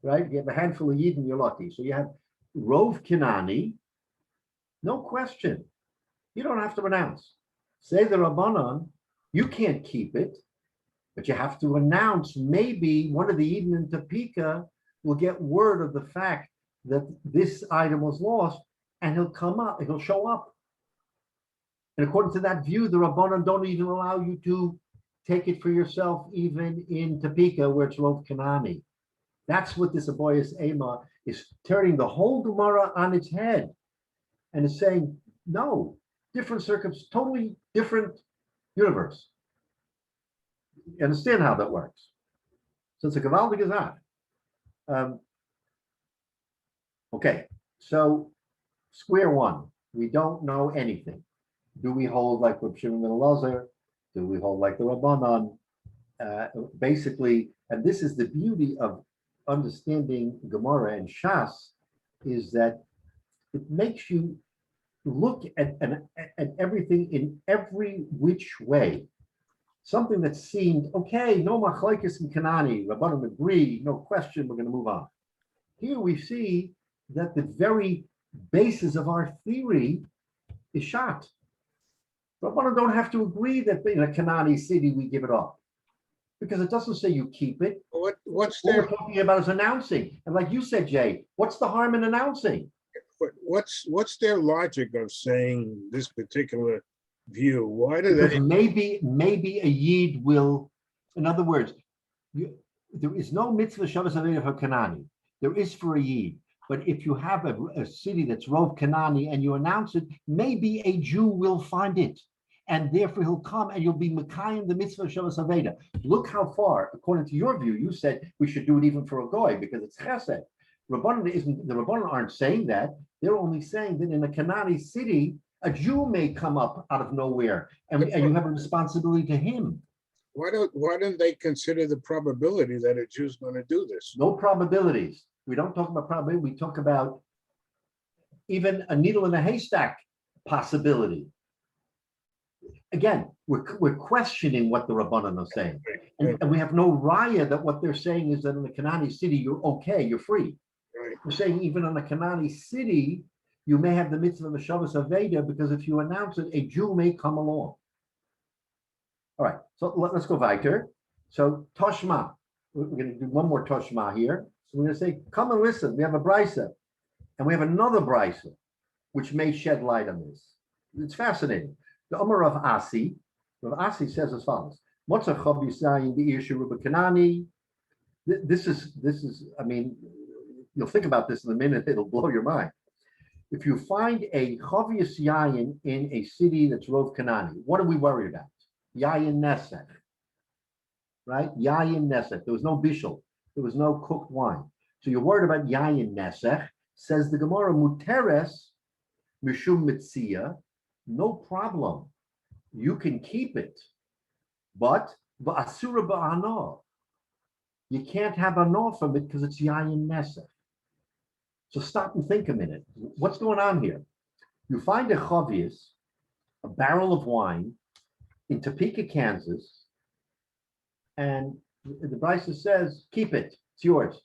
right? You have a handful of Yidden, you're lucky. So you have Rov Kanani, no question. You don't have to announce. Say the Rabbanan, you can't keep it, but you have to announce. Maybe one of the Yidden in Topeka will get word of the fact that this item was lost, and he'll come up, he'll show up. And according to that view, the Rabbanan don't even allow you to take it for yourself, even in Topeka, where it's Rov Kanani. That's what this Aboyas Ema is turning the whole Gemara on its head, and is saying, no, different circumstances, totally different universe. You understand how that works? So it's a Gavaldik Gazat. Okay, so square one, we don't know anything. Do we hold like Reb Shimon ben Elazar? Do we hold like the Rabbanan? Basically, and this is the beauty of understanding Gemara and Shas, is that it makes you look at everything in every which way. Something that seemed, okay, no machlokes and Kanani, Rabbanan agree, no question, we're going to move on. Here we see that the very basis of our theory is shot. Rabbanan don't have to agree that in a Kanani city we give it up, because it doesn't say you keep it. What's What their we're talking about is announcing. And like you said, Jay, what's the harm in announcing? what's their logic of saying this particular view? Why do Because they? maybe a Yid will, in other words, there is no mitzvah Shabbos Aveda for Kanani. There is for a Yid. But if you have a city that's Rov Kanani and you announce it, maybe a Jew will find it. And therefore he'll come and you'll be Mekayim the mitzvah Shabbos Aveda. Look how far, according to your view, you said we should do it even for a Goy because it's chesed. The Rabbanan aren't saying that. They're only saying that in a Kanani city, a Jew may come up out of nowhere and you have a responsibility to him. Why don't they consider the probability that a Jew's going to do this? No probabilities. We don't talk about probability. We talk about even a needle in a haystack possibility. Again, we're questioning what the Rabbanan are saying. And we have no raya that what they're saying is that in the Kanani city, you're okay, you're free. Right. We're saying even in a Kanani city, you may have the mitzvah of the Shabbos Aveda, because if you announce it, a Jew may come along. All right, so let's go weiter. So Toshma, we're going to do one more Toshma here. So we're going to say, come and listen. We have a brisa, and we have another brisa, which may shed light on this. It's fascinating. The Omer of Asi, Rav Asi says as follows: Motza Chav Yisrayin Be'ir Sheruba Kanani. This is. I mean, you'll think about this in a minute. It'll blow your mind. If you find a Chavius Yayin in a city that's Rov Kanani, what are we worried about? Yayin Nesech, right? Yayin Nesech. There was no bishul. There was no cooked wine. So you're worried about Yayin Nesech. Says the Gemara, Muteres Mishum Metzia. No problem. You can keep it. But Asura Ba'ana. You can't have anah from it because it's Yayin Nesech. So stop and think a minute. What's going on here? You find a chavius, a barrel of wine, in Topeka, Kansas, and the brisa says, keep it, it's yours.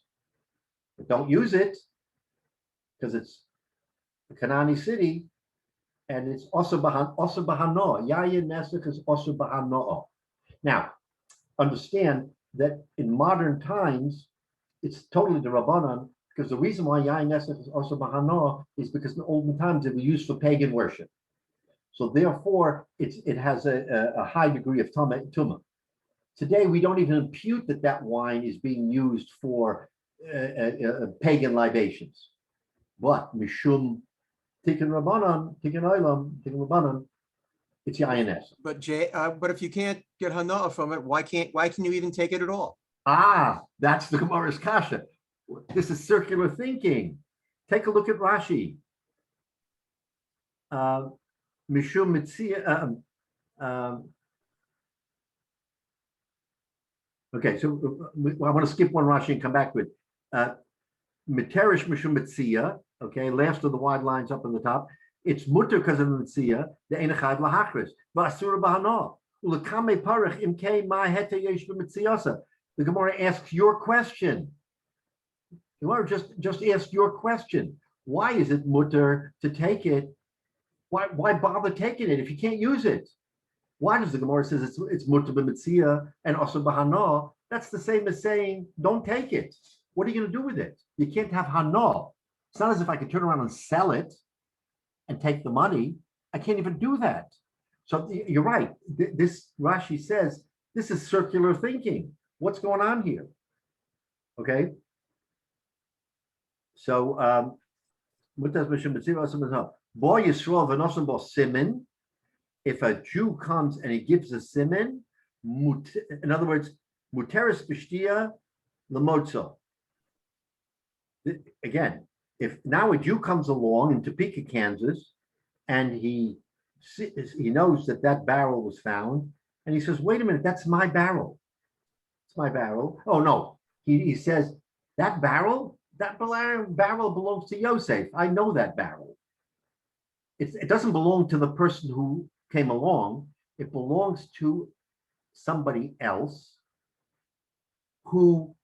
But don't use it, because it's a Kanani city, and it's also bahanoah. Yayin nesech is also bahanoah. Now, understand that in modern times, it's totally the Rabbanan, because the reason why Yayin Nesech is also Bahanoah is because in the olden times it was used for pagan worship. So therefore, it has a high degree of tumah. Today, we don't even impute that wine is being used for pagan libations. But Mishum Tikkun Rabbanan, Tikkun Olam, Tikkun Rabbanan, it's Yayin Nesech. But if you can't get Hana'a from it, why can you even take it at all? That's the Gemara's kasha. This is circular thinking. Take a look at Rashi. Mishum Metzia. Okay, so I want to skip one Rashi and come back to it. Meterish Mishum Metzia. Okay, last of the wide lines up on the top. It's mutter because of the Metzia. The Einachad Lahachris. Va'asura Bahana. Ulakame Parach Imkei Ma Hete Yesh B'Metziasa. The Gemara asks your question. The Gemara just ask your question. Why is it mutter to take it? Why bother taking it if you can't use it? Why does the Gemara says it's mutter b'metzia and also b'hana? That's the same as saying don't take it. What are you going to do with it? You can't have hana. It's not as if I could turn around and sell it and take the money. I can't even do that. So you're right. This Rashi says this is circular thinking. What's going on here? Okay. So if a Jew comes and he gives a siman, in other words, muteris b'shtia lemotzo. Again, if now a Jew comes along in Topeka, Kansas, and he knows that barrel was found, and he says, "Wait a minute, that's my barrel. It's my barrel." Oh no, he says that barrel belongs to Yosef. I know that barrel. It doesn't belong to the person who came along. It belongs to somebody else who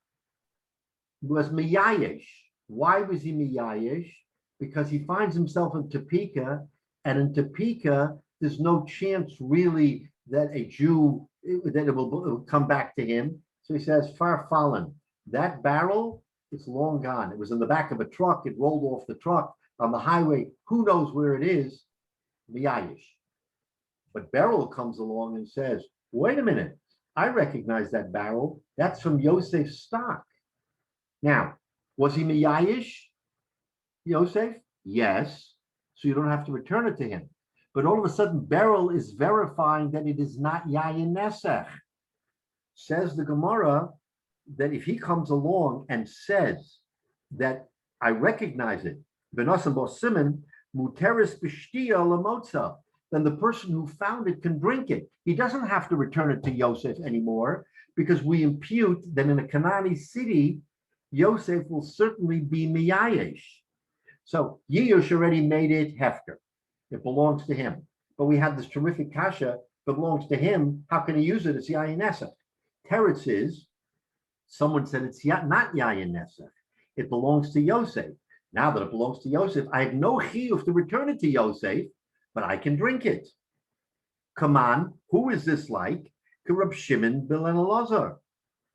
was miyayish. Why was he miyayish? Because he finds himself in Topeka, and in Topeka, there's no chance really that a Jew, that it will come back to him. So he says, far fallen. That barrel, it's long gone. It was in the back of a truck. It rolled off the truck on the highway. Who knows where it is? Miyayish. But Beryl comes along and says, wait a minute. I recognize that barrel. That's from Yosef's stock. Now, was he Miyayish, Yosef? Yes. So you don't have to return it to him. But all of a sudden, Beryl is verifying that it is not Yayin Nesech. Says the Gemara that if he comes along and says that I recognize it, Benasam Bosimin, Muteris B'Shtia Lamotza, then the person who found it can drink it. He doesn't have to return it to Yosef anymore, because we impute that in a Canaanite city, Yosef will certainly be miyayesh. So Yiyush already made it hefker. It belongs to him. But we have this terrific kasha that belongs to him. How can he use it? It's yayin nesach. Teretz is, someone said it's not yayin nesach. It belongs to Yosef. Now that it belongs to Yosef, I have no chiyuv to return it to Yosef, but I can drink it. Come on, who is this like? Reb Shimon ben Elazar.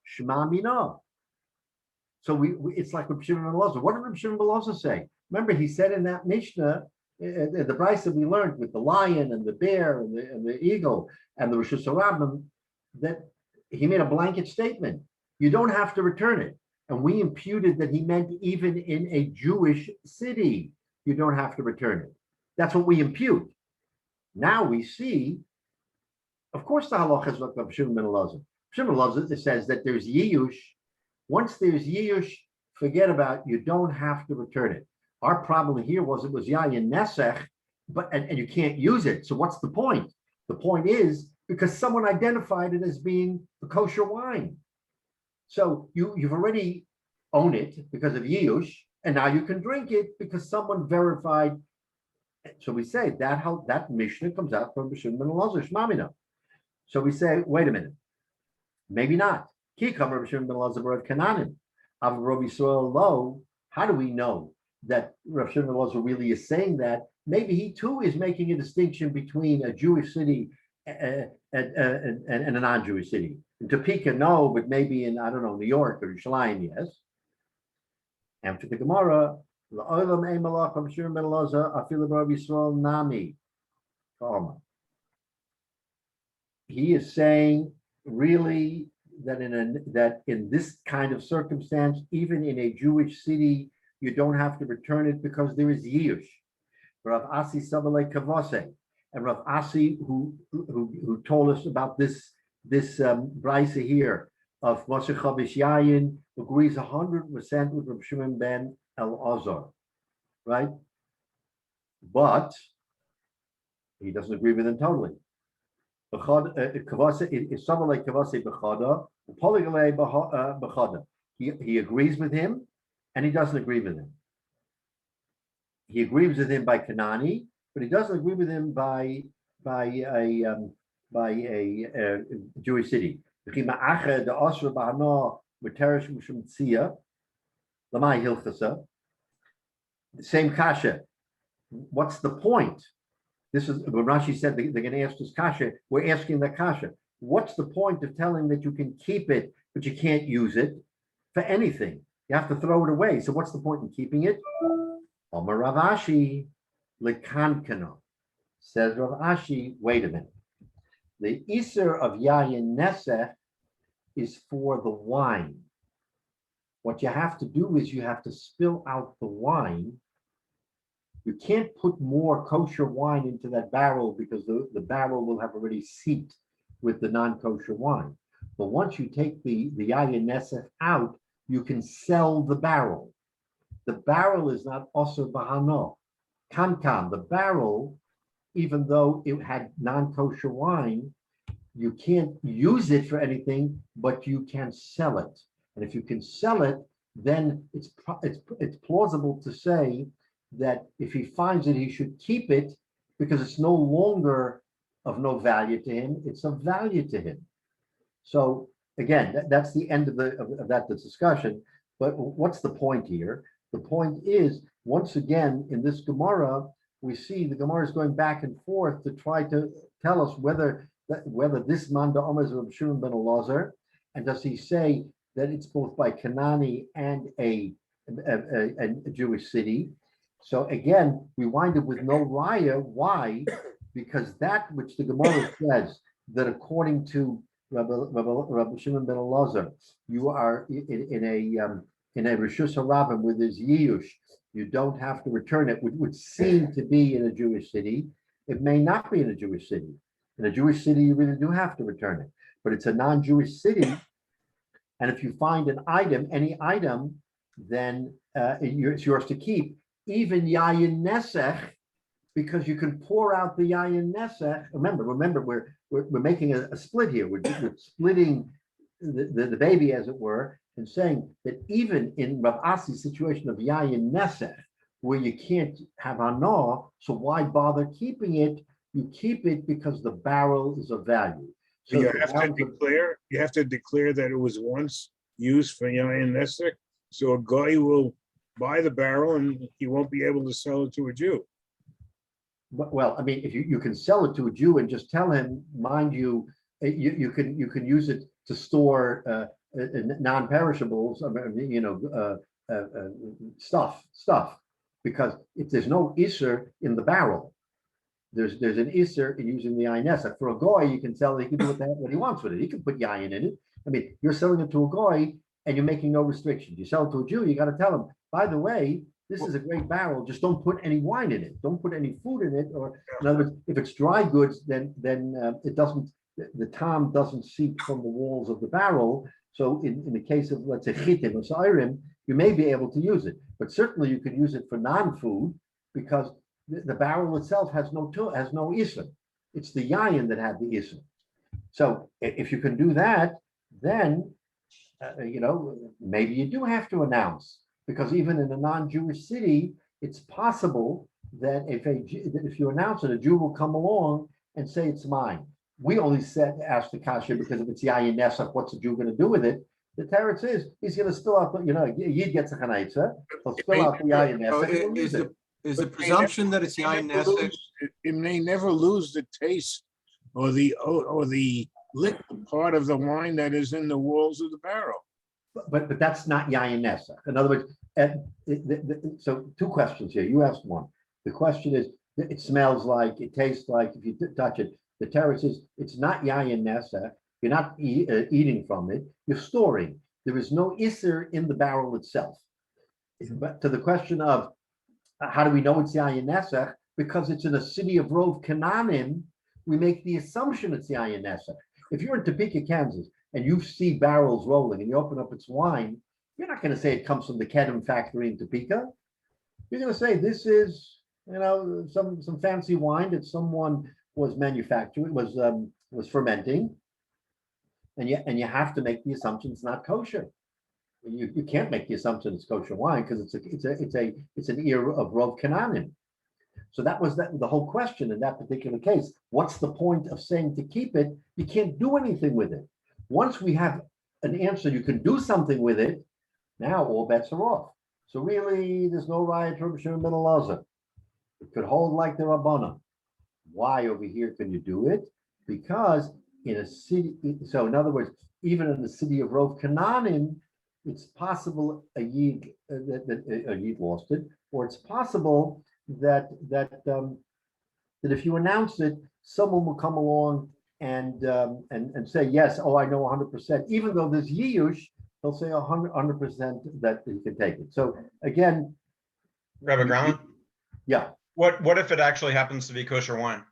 Shema Mina. So it's like Reb Shimon ben Elazar. What did Reb Shimon ben Elazar say? Remember, he said in that Mishnah, the Bryce that we learned with the lion and the bear and the eagle and the Rosh Hashanah, that he made a blanket statement. You don't have to return it. And we imputed that he meant even in a Jewish city, you don't have to return it. That's what we impute. Now we see, of course, the halacha is like Shimon ben Elazar. Shimon ben Elazar says that there's yiyush. Once there's yiyush, forget about it, you don't have to return it. Our problem here was it was yayin nesech, but and you can't use it. So what's the point? The point is because someone identified it as being the kosher wine. So you've already owned it because of yiyush, and now you can drink it because someone verified. So we say that Mishnah comes out from Shimon ben Elazar Shmamina. So we say, wait a minute, maybe not. Ki kam Shimon ben Elazar bar Kananim, Av Rabbi Yisrael lo. How do we know that Rav Shimon ben Elazar really is saying that? Maybe he too is making a distinction between a Jewish city and a non-Jewish city. In Topeka, no, but maybe in, I don't know, New York or Yerushalayim, yes. And for the Gemara, La'olam ein malach Rav Shimon ben Elazar afilu Rabbi Yisrael nami. He is saying really that in this kind of circumstance, even in a Jewish city, you don't have to return it because there is yiyush. Rav Asi Sabalei Kavase, and Rav Asi, who told us about this brisa here of Moshe Chavish Yayin, agrees 100% with Rav Shimon ben Elazar, right? But he doesn't agree with him totally. He agrees with him, and he doesn't agree with him. He agrees with him by Kanani, but he doesn't agree with him by a Jewish city. The same kasha. What's the point? This is when Rashi said they're going to ask this kasha. We're asking the kasha. What's the point of telling that you can keep it, but you can't use it for anything? You have to throw it away. So what's the point in keeping it? Omar Rav Ashi lekankano. Says Rav Ashi, wait a minute. The iser of yayin nesech is for the wine. What you have to do is you have to spill out the wine. You can't put more kosher wine into that barrel because the barrel will have already seeped with the non-kosher wine. But once you take the yayin nesech out, you can sell the barrel. The barrel is not also bahano. Kankan, the barrel, even though it had non-kosher wine, you can't use it for anything, but you can sell it. And if you can sell it, then it's plausible to say that if he finds it, he should keep it because it's no longer of no value to him, it's of value to him. So again, that's the end of that discussion. But what's the point here? The point is, once again, in this Gemara, we see the Gemara is going back and forth to try to tell us whether this Manda Omer is Rabbi Shimon ben Elazar, and does he say that it's both by Kanani and a Jewish city? So again, we wind up with no raya. Why? Because that which the Gemara says that according to Rabbi Shimon ben Elazar, you are in a Rishus Harabim where there's Yiyush, you don't have to return it, which would seem to be in a Jewish city. It may not be in a Jewish city. In a Jewish city, you really do have to return it, but it's a non-Jewish city. And if you find an item, any item, then it's yours to keep. Even Yayin Nesech, because you can pour out the Yayin Nesech. Remember, we're making a split here. We're splitting the baby, as it were, and saying that even in Rav Asi's situation of Yayin Nesech, where you can't have Hana, so why bother keeping it? You keep it because the barrel is of value. So you the have to barrel's of- declare, that it was once used for Yayin Nesek. So a guy will buy the barrel and he won't be able to sell it to a Jew. Well, I mean, if you can sell it to a Jew and just tell him, mind you, you can use it to store non-perishables, stuff, because if there's no iser in the barrel, there's an iser in using the yain. For a goy, you can tell he can do what he wants with it. He can put yain in it. I mean, you're selling it to a goy and you're making no restrictions. You sell it to a Jew, you got to tell him, by the way, this is a great barrel. Just don't put any wine in it. Don't put any food in it. Or in other words, if it's dry goods, then it doesn't. The tom doesn't seep from the walls of the barrel. So in the case of, let's say, chitim or sairim, you may be able to use it. But certainly you could use it for non-food because the barrel itself has no iser. It's the yayin that had the iser. So if you can do that, then maybe you do have to announce. Because even in a non-Jewish city, it's possible that if you announce it, a Jew will come along and say it's mine. We only ask the kasha because if it's yayin nesach, what's the Jew going to do with it? The teretz is he's going to spill out. Yid gets a chanaitza, he'll spill out the yayin nesach. Is the presumption that it's yayin nesach? It may never lose the taste or the liquid part of the wine that is in the walls of the barrel. But that's not yayin nesach. In other words, so two questions here. You asked one. The question is, it smells like, it tastes like, if you touch it. The teretz is, it's not yayin nesach. You're not eating from it. You're storing. There is no iser in the barrel itself. But to the question of how do we know it's yayin nesach? Because it's in a city of Rov Canaanim, we make the assumption it's yayin nesach. If you're in Topeka, Kansas, and you see barrels rolling and you open up its wine, you're not going to say it comes from the Kedem factory in Topeka. You're going to say this is, some fancy wine that someone was manufacturing, was fermenting, and you have to make the assumption it's not kosher. You can't make the assumption it's kosher wine because it's an era of Rov Canaanim. So that was the whole question in that particular case. What's the point of saying to keep it? You can't do anything with it. Once we have an answer, you can do something with it. Now all bets are off. So really, there's no riot from Shimon ben Elazar. It could hold like the Rabbanan. Why over here can you do it? Because in a city, so in other words, even in the city of Rov Canaanim, it's possible a yid lost it, or it's possible that if you announce it, someone will come along and say, yes, I know 100%, even though there's yiyush, they'll say 100% that you can take it. So again, Rabbi Grauman? Yeah. What if it actually happens to be kosher wine?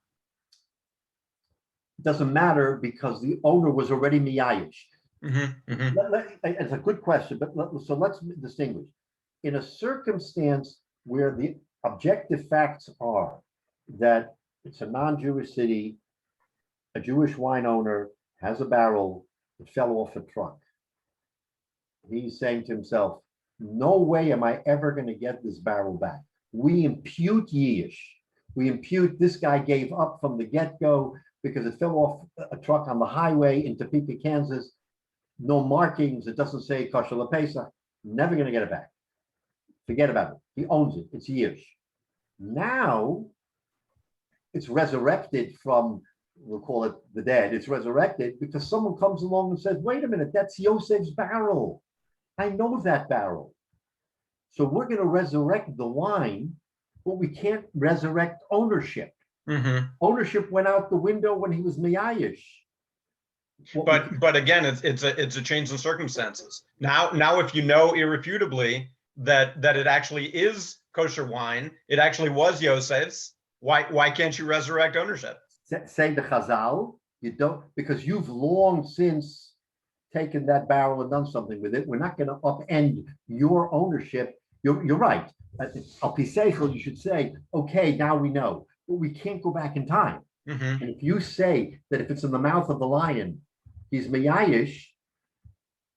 It doesn't matter because the owner was already miyayish. Mm-hmm. It's a good question, but let's distinguish. In a circumstance where the objective facts are that it's a non-Jewish city, a Jewish wine owner has a barrel that fell off a truck. He's saying to himself, no way am I ever going to get this barrel back. We impute yish. We impute this guy gave up from the get-go because it fell off a truck on the highway in Topeka, Kansas. No markings. It doesn't say kosher lepesach. Never going to get it back. Forget about it. He owns it. It's yish. Now it's resurrected from, we'll call it the dead. It's resurrected because someone comes along and says, wait a minute, that's Yosef's barrel. I know that barrel. So we're going to resurrect the wine, but we can't resurrect ownership. Mm-hmm. Ownership went out the window when he was miyayish. But again, it's a change in circumstances. Now if you know irrefutably that it actually is kosher wine, it actually was Yosef's, why can't you resurrect ownership? Say the Chazal, you don't, because you've long since taken that barrel and done something with it. We're not going to upend your ownership. You're right. Al Piseichel, you should say, okay, now we know, but we can't go back in time. Mm-hmm. And if you say that if it's in the mouth of the lion, he's miyayish,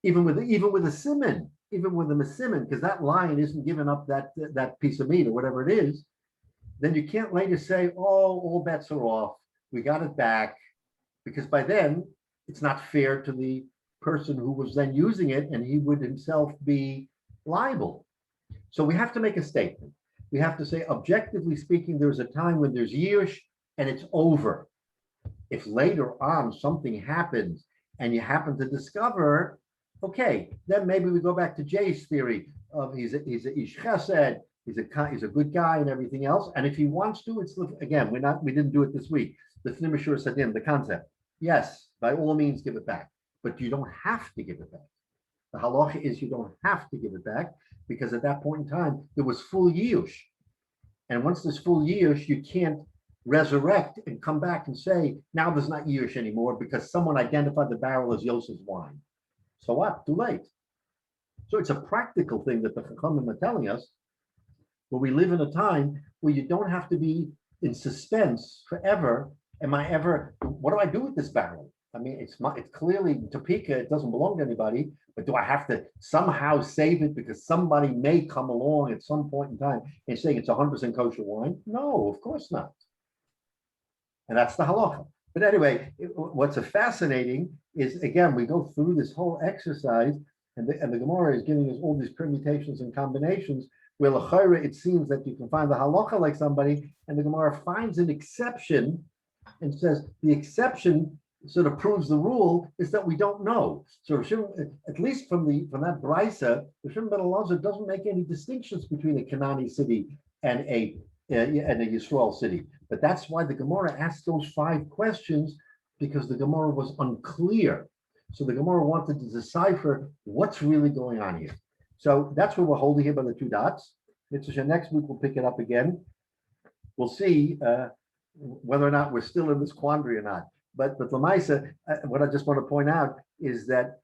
even with a simon, even with a mesimin, because that lion isn't giving up that piece of meat or whatever it is, then you can't later say, oh, all bets are off. We got it back. Because by then, it's not fair to the person who was then using it, and he would himself be liable. So we have to make a statement. We have to say, objectively speaking, there's a time when there's yish and it's over. If later on something happens and you happen to discover, okay, then maybe we go back to Jay's theory of he's a ish chesed, he's a good guy and everything else. And if he wants to, it's again, we didn't do it this week. The Thnimashur Sadim, the concept. Yes, by all means, give it back, but you don't have to give it back. The halacha is you don't have to give it back because at that point in time, there was full yiush. And once there's full yiush, you can't resurrect and come back and say, now there's not yiush anymore because someone identified the barrel as Yosef's wine. So what? Too late. So it's a practical thing that the Chachamim are telling us, but we live in a time where you don't have to be in suspense forever. What do I do with this barrel? I mean, it's clearly Topeka, it doesn't belong to anybody, but do I have to somehow save it because somebody may come along at some point in time and saying it's 100% kosher wine? No, of course not. And that's the halacha. But anyway, what's fascinating is, again, we go through this whole exercise and the Gemara is giving us all these permutations and combinations where l'chayra, it seems that you can find the halacha like somebody, and the Gemara finds an exception and says the exception sort of proves the rule is that we don't know. So at least from that brisa, Rishon ben Elazar doesn't make any distinctions between a Canaanite city and a Yisrael city. But that's why the Gemara asked those 5 questions, because the Gemara was unclear. So the Gemara wanted to decipher what's really going on here. So that's what we're holding here by the 2 dots. Next week we'll pick it up again. We'll see whether or not we're still in this quandary or not. But Lamaisa, what I just want to point out is that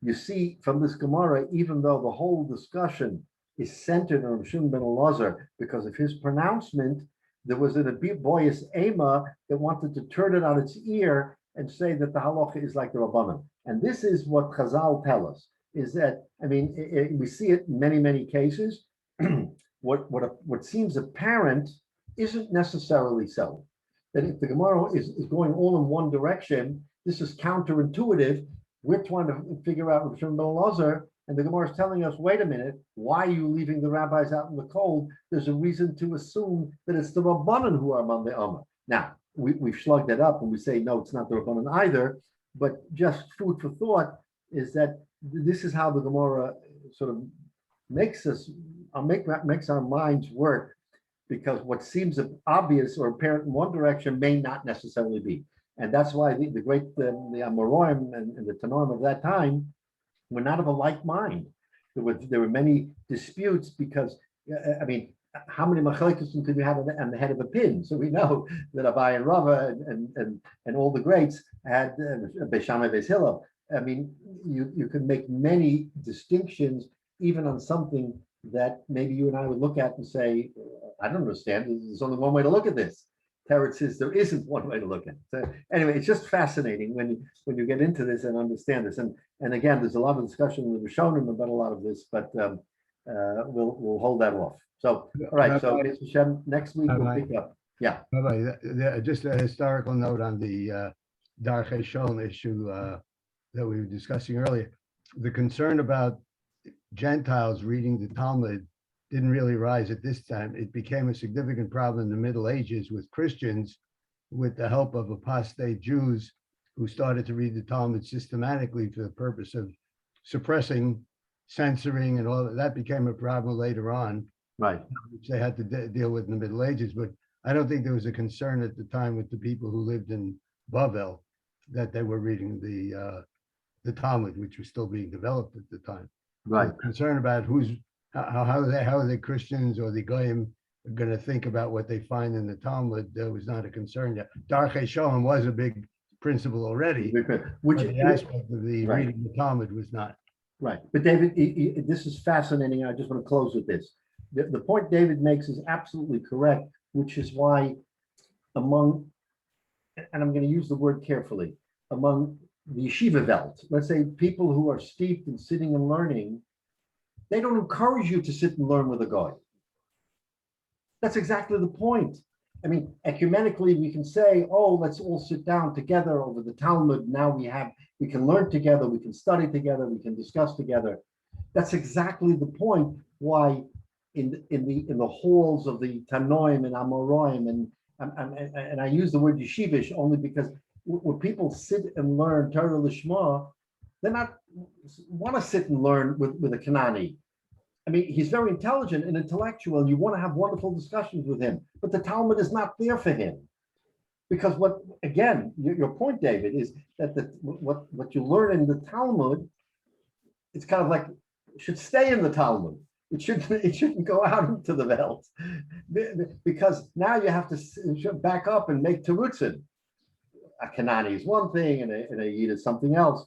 you see from this Gemara, even though the whole discussion is centered on Rishon ben Elazar because of his pronouncement, there was an boyus ema that wanted to turn it on its ear and say that the halacha is like the Rabbanan. And this is what Chazal tell us, is that, I mean, we see it in many, many cases. What seems apparent isn't necessarily so. That if the Gemara is going all in one direction, this is counterintuitive. We're trying to figure out Rishon ben Elazar, and the Gemara is telling us, wait a minute, why are you leaving the rabbis out in the cold? There's a reason to assume that it's the Rabbanan who are among the Amma. Now, we've slugged it up and we say, no, it's not the Rabbanan either, but just food for thought is that this is how the Gemara sort of makes our minds work, because what seems obvious or apparent in one direction may not necessarily be. And that's why the great the Amoraim and the Tanoim of that time were not of a like mind. There were many disputes because, I mean, how many machlekes could we have on the head of a pin? So we know that Abai and Rava and all the greats had Beishamai Beis Hillel. I mean, you can make many distinctions even on something that maybe you and I would look at and say, I don't understand. There's only one way to look at this. Teretz says there isn't one way to look at it. So anyway, it's just fascinating when you get into this and understand this. And again, there's a lot of discussion with Rishonim about a lot of this, but we'll hold that off. So all right. So Hashem, next week we'll pick up. Yeah. Bye-bye. Just a historical note on the Darchei Sholem issue that we were discussing earlier. The concern about Gentiles reading the Talmud didn't really rise at this time. It became a significant problem in the Middle Ages with Christians, with the help of apostate Jews who started to read the Talmud systematically for the purpose of suppressing, censoring, and all that. That became a problem later on, Right. which they had to deal with in the Middle Ages. But I don't think there was a concern at the time with the people who lived in Bavel that they were reading the Talmud, which was still being developed at the time. Right. Concern about how are they Christians or the Goyim going to think about what they find in the Talmud. There was not a concern yet. Darchei Sholem was a big principle already, Which the aspect of the right. reading the Talmud was not. Right. But David, this is fascinating. I just want to close with this. The point David makes is absolutely correct, which is why among, and I'm going to use the word carefully, among the yeshiva Welt, let's say people who are steeped in sitting and learning, they don't encourage you to sit and learn with a guy. That's exactly the point. I mean, ecumenically, we can say, oh, let's all sit down together over the Talmud. Now we can learn together, we can study together, we can discuss together. That's exactly the point why in the halls of the Tanoim and Amoraim, and I use the word yeshivish only because when people sit and learn Torah Lishma, they're not want to sit and learn with a Kanani. I mean, he's very intelligent and intellectual, and you want to have wonderful discussions with him, but the Talmud is not there for him. Because your point, David, is that what you learn in the Talmud, it's kind of like, it should stay in the Talmud. It shouldn't go out into the Welt. Because now you have to back up and make terutzim. A Kanani is one thing, and a Yid is something else.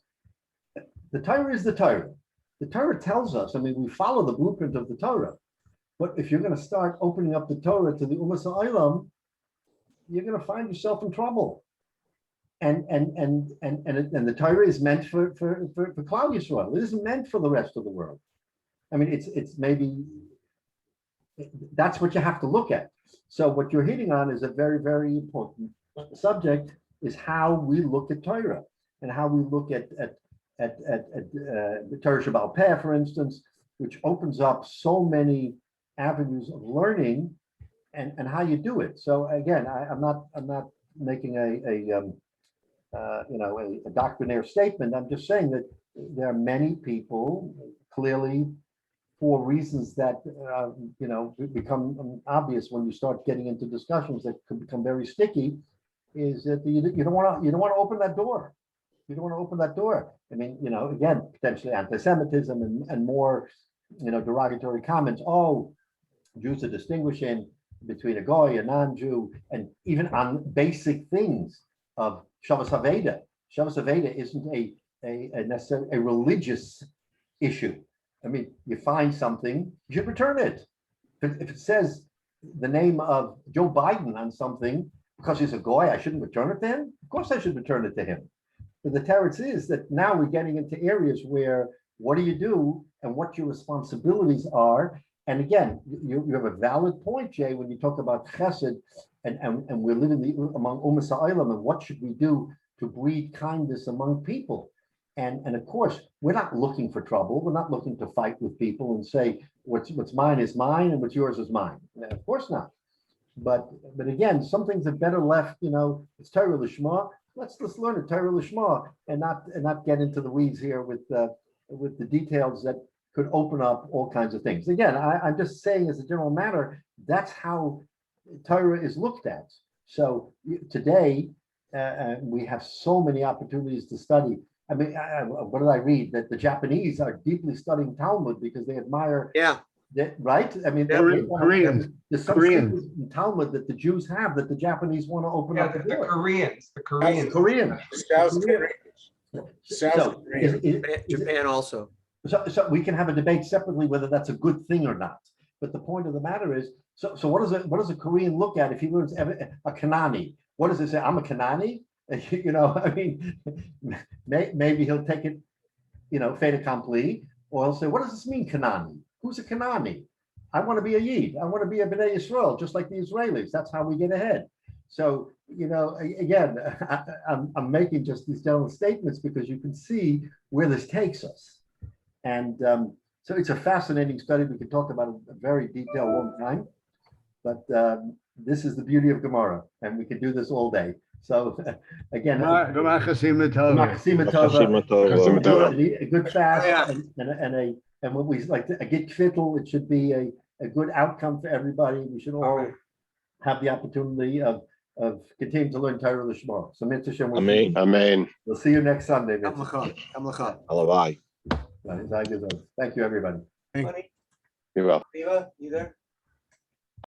The Torah is the Torah. The Torah tells us, I mean, we follow the blueprint of the Torah. But if you're going to start opening up the Torah to the Umas Ha'olam, you're going to find yourself in trouble. And the Torah is meant for Klal Yisrael. It isn't meant for the rest of the world. I mean, it's maybe that's what you have to look at. So what you're hitting on is a very, very important subject, is how we look at Torah and how we look at the Torah Shabbal Peh, for instance, which opens up so many avenues of learning and how you do it. So again, I'm not making a doctrinaire statement. I'm just saying that there are many people, clearly, for reasons that become obvious when you start getting into discussions that could become very sticky, is that you don't want to open that door. You don't want to open that door. I mean, again, potentially anti-Semitism and more, derogatory comments. Oh, Jews are distinguishing between a goy, a non-Jew, and even on basic things of Shabbos Haveda. Shabbos Haveda isn't necessarily a religious issue. I mean, you find something, you should return it. If it says the name of Joe Biden on something because he's a goy, I shouldn't return it to him? Of course I should return it to him. But the teretz is that now we're getting into areas where what do you do and what your responsibilities are. And again, you have a valid point, Jay, when you talk about chesed and we're living among Umas Ha'olam, and what should we do to breed kindness among people. And of course, we're not looking for trouble. We're not looking to fight with people and say what's mine is mine and what's yours is mine. Of course not. But again, some things are better left. It's Torah Lishma. Let's learn it Torah Lishma and not get into the weeds here with the details that could open up all kinds of things. Again, I'm just saying as a general matter, that's how Torah is looked at. So today we have so many opportunities to study. I mean, what did I read? That the Japanese are deeply studying Talmud because they admire. Yeah. That, right? I mean, Koreans. there's some Koreans. in Talmud that the Jews have that the Japanese want to open up. The door. Koreans. Koreans. South Koreans. South Koreans. Japan also. So we can have a debate separately whether that's a good thing or not. But the point of the matter is, so what does a Korean look at if he learns a Kanani? What does it say? I'm a Kanani? I mean, maybe he'll take it, fait accompli, or he'll say, what does this mean, Kanani? Who's a Kanani? I want to be a Yid. I want to be a Bnei Yisrael, just like the Israelis. That's how we get ahead. So, again, I'm making just these general statements because you can see where this takes us. And so it's a fascinating study. We could talk about it a very detailed long time, but this is the beauty of Gemara, and we could do this all day. So again, a good fast and what we like a good kvittel. It should be a good outcome for everybody. We should all have the opportunity of continuing to learn Torah Lishma. So Mitzvah Shem. Amen. We'll see you next Sunday. Bye. Thank you, everybody. You're welcome. Viva, you there?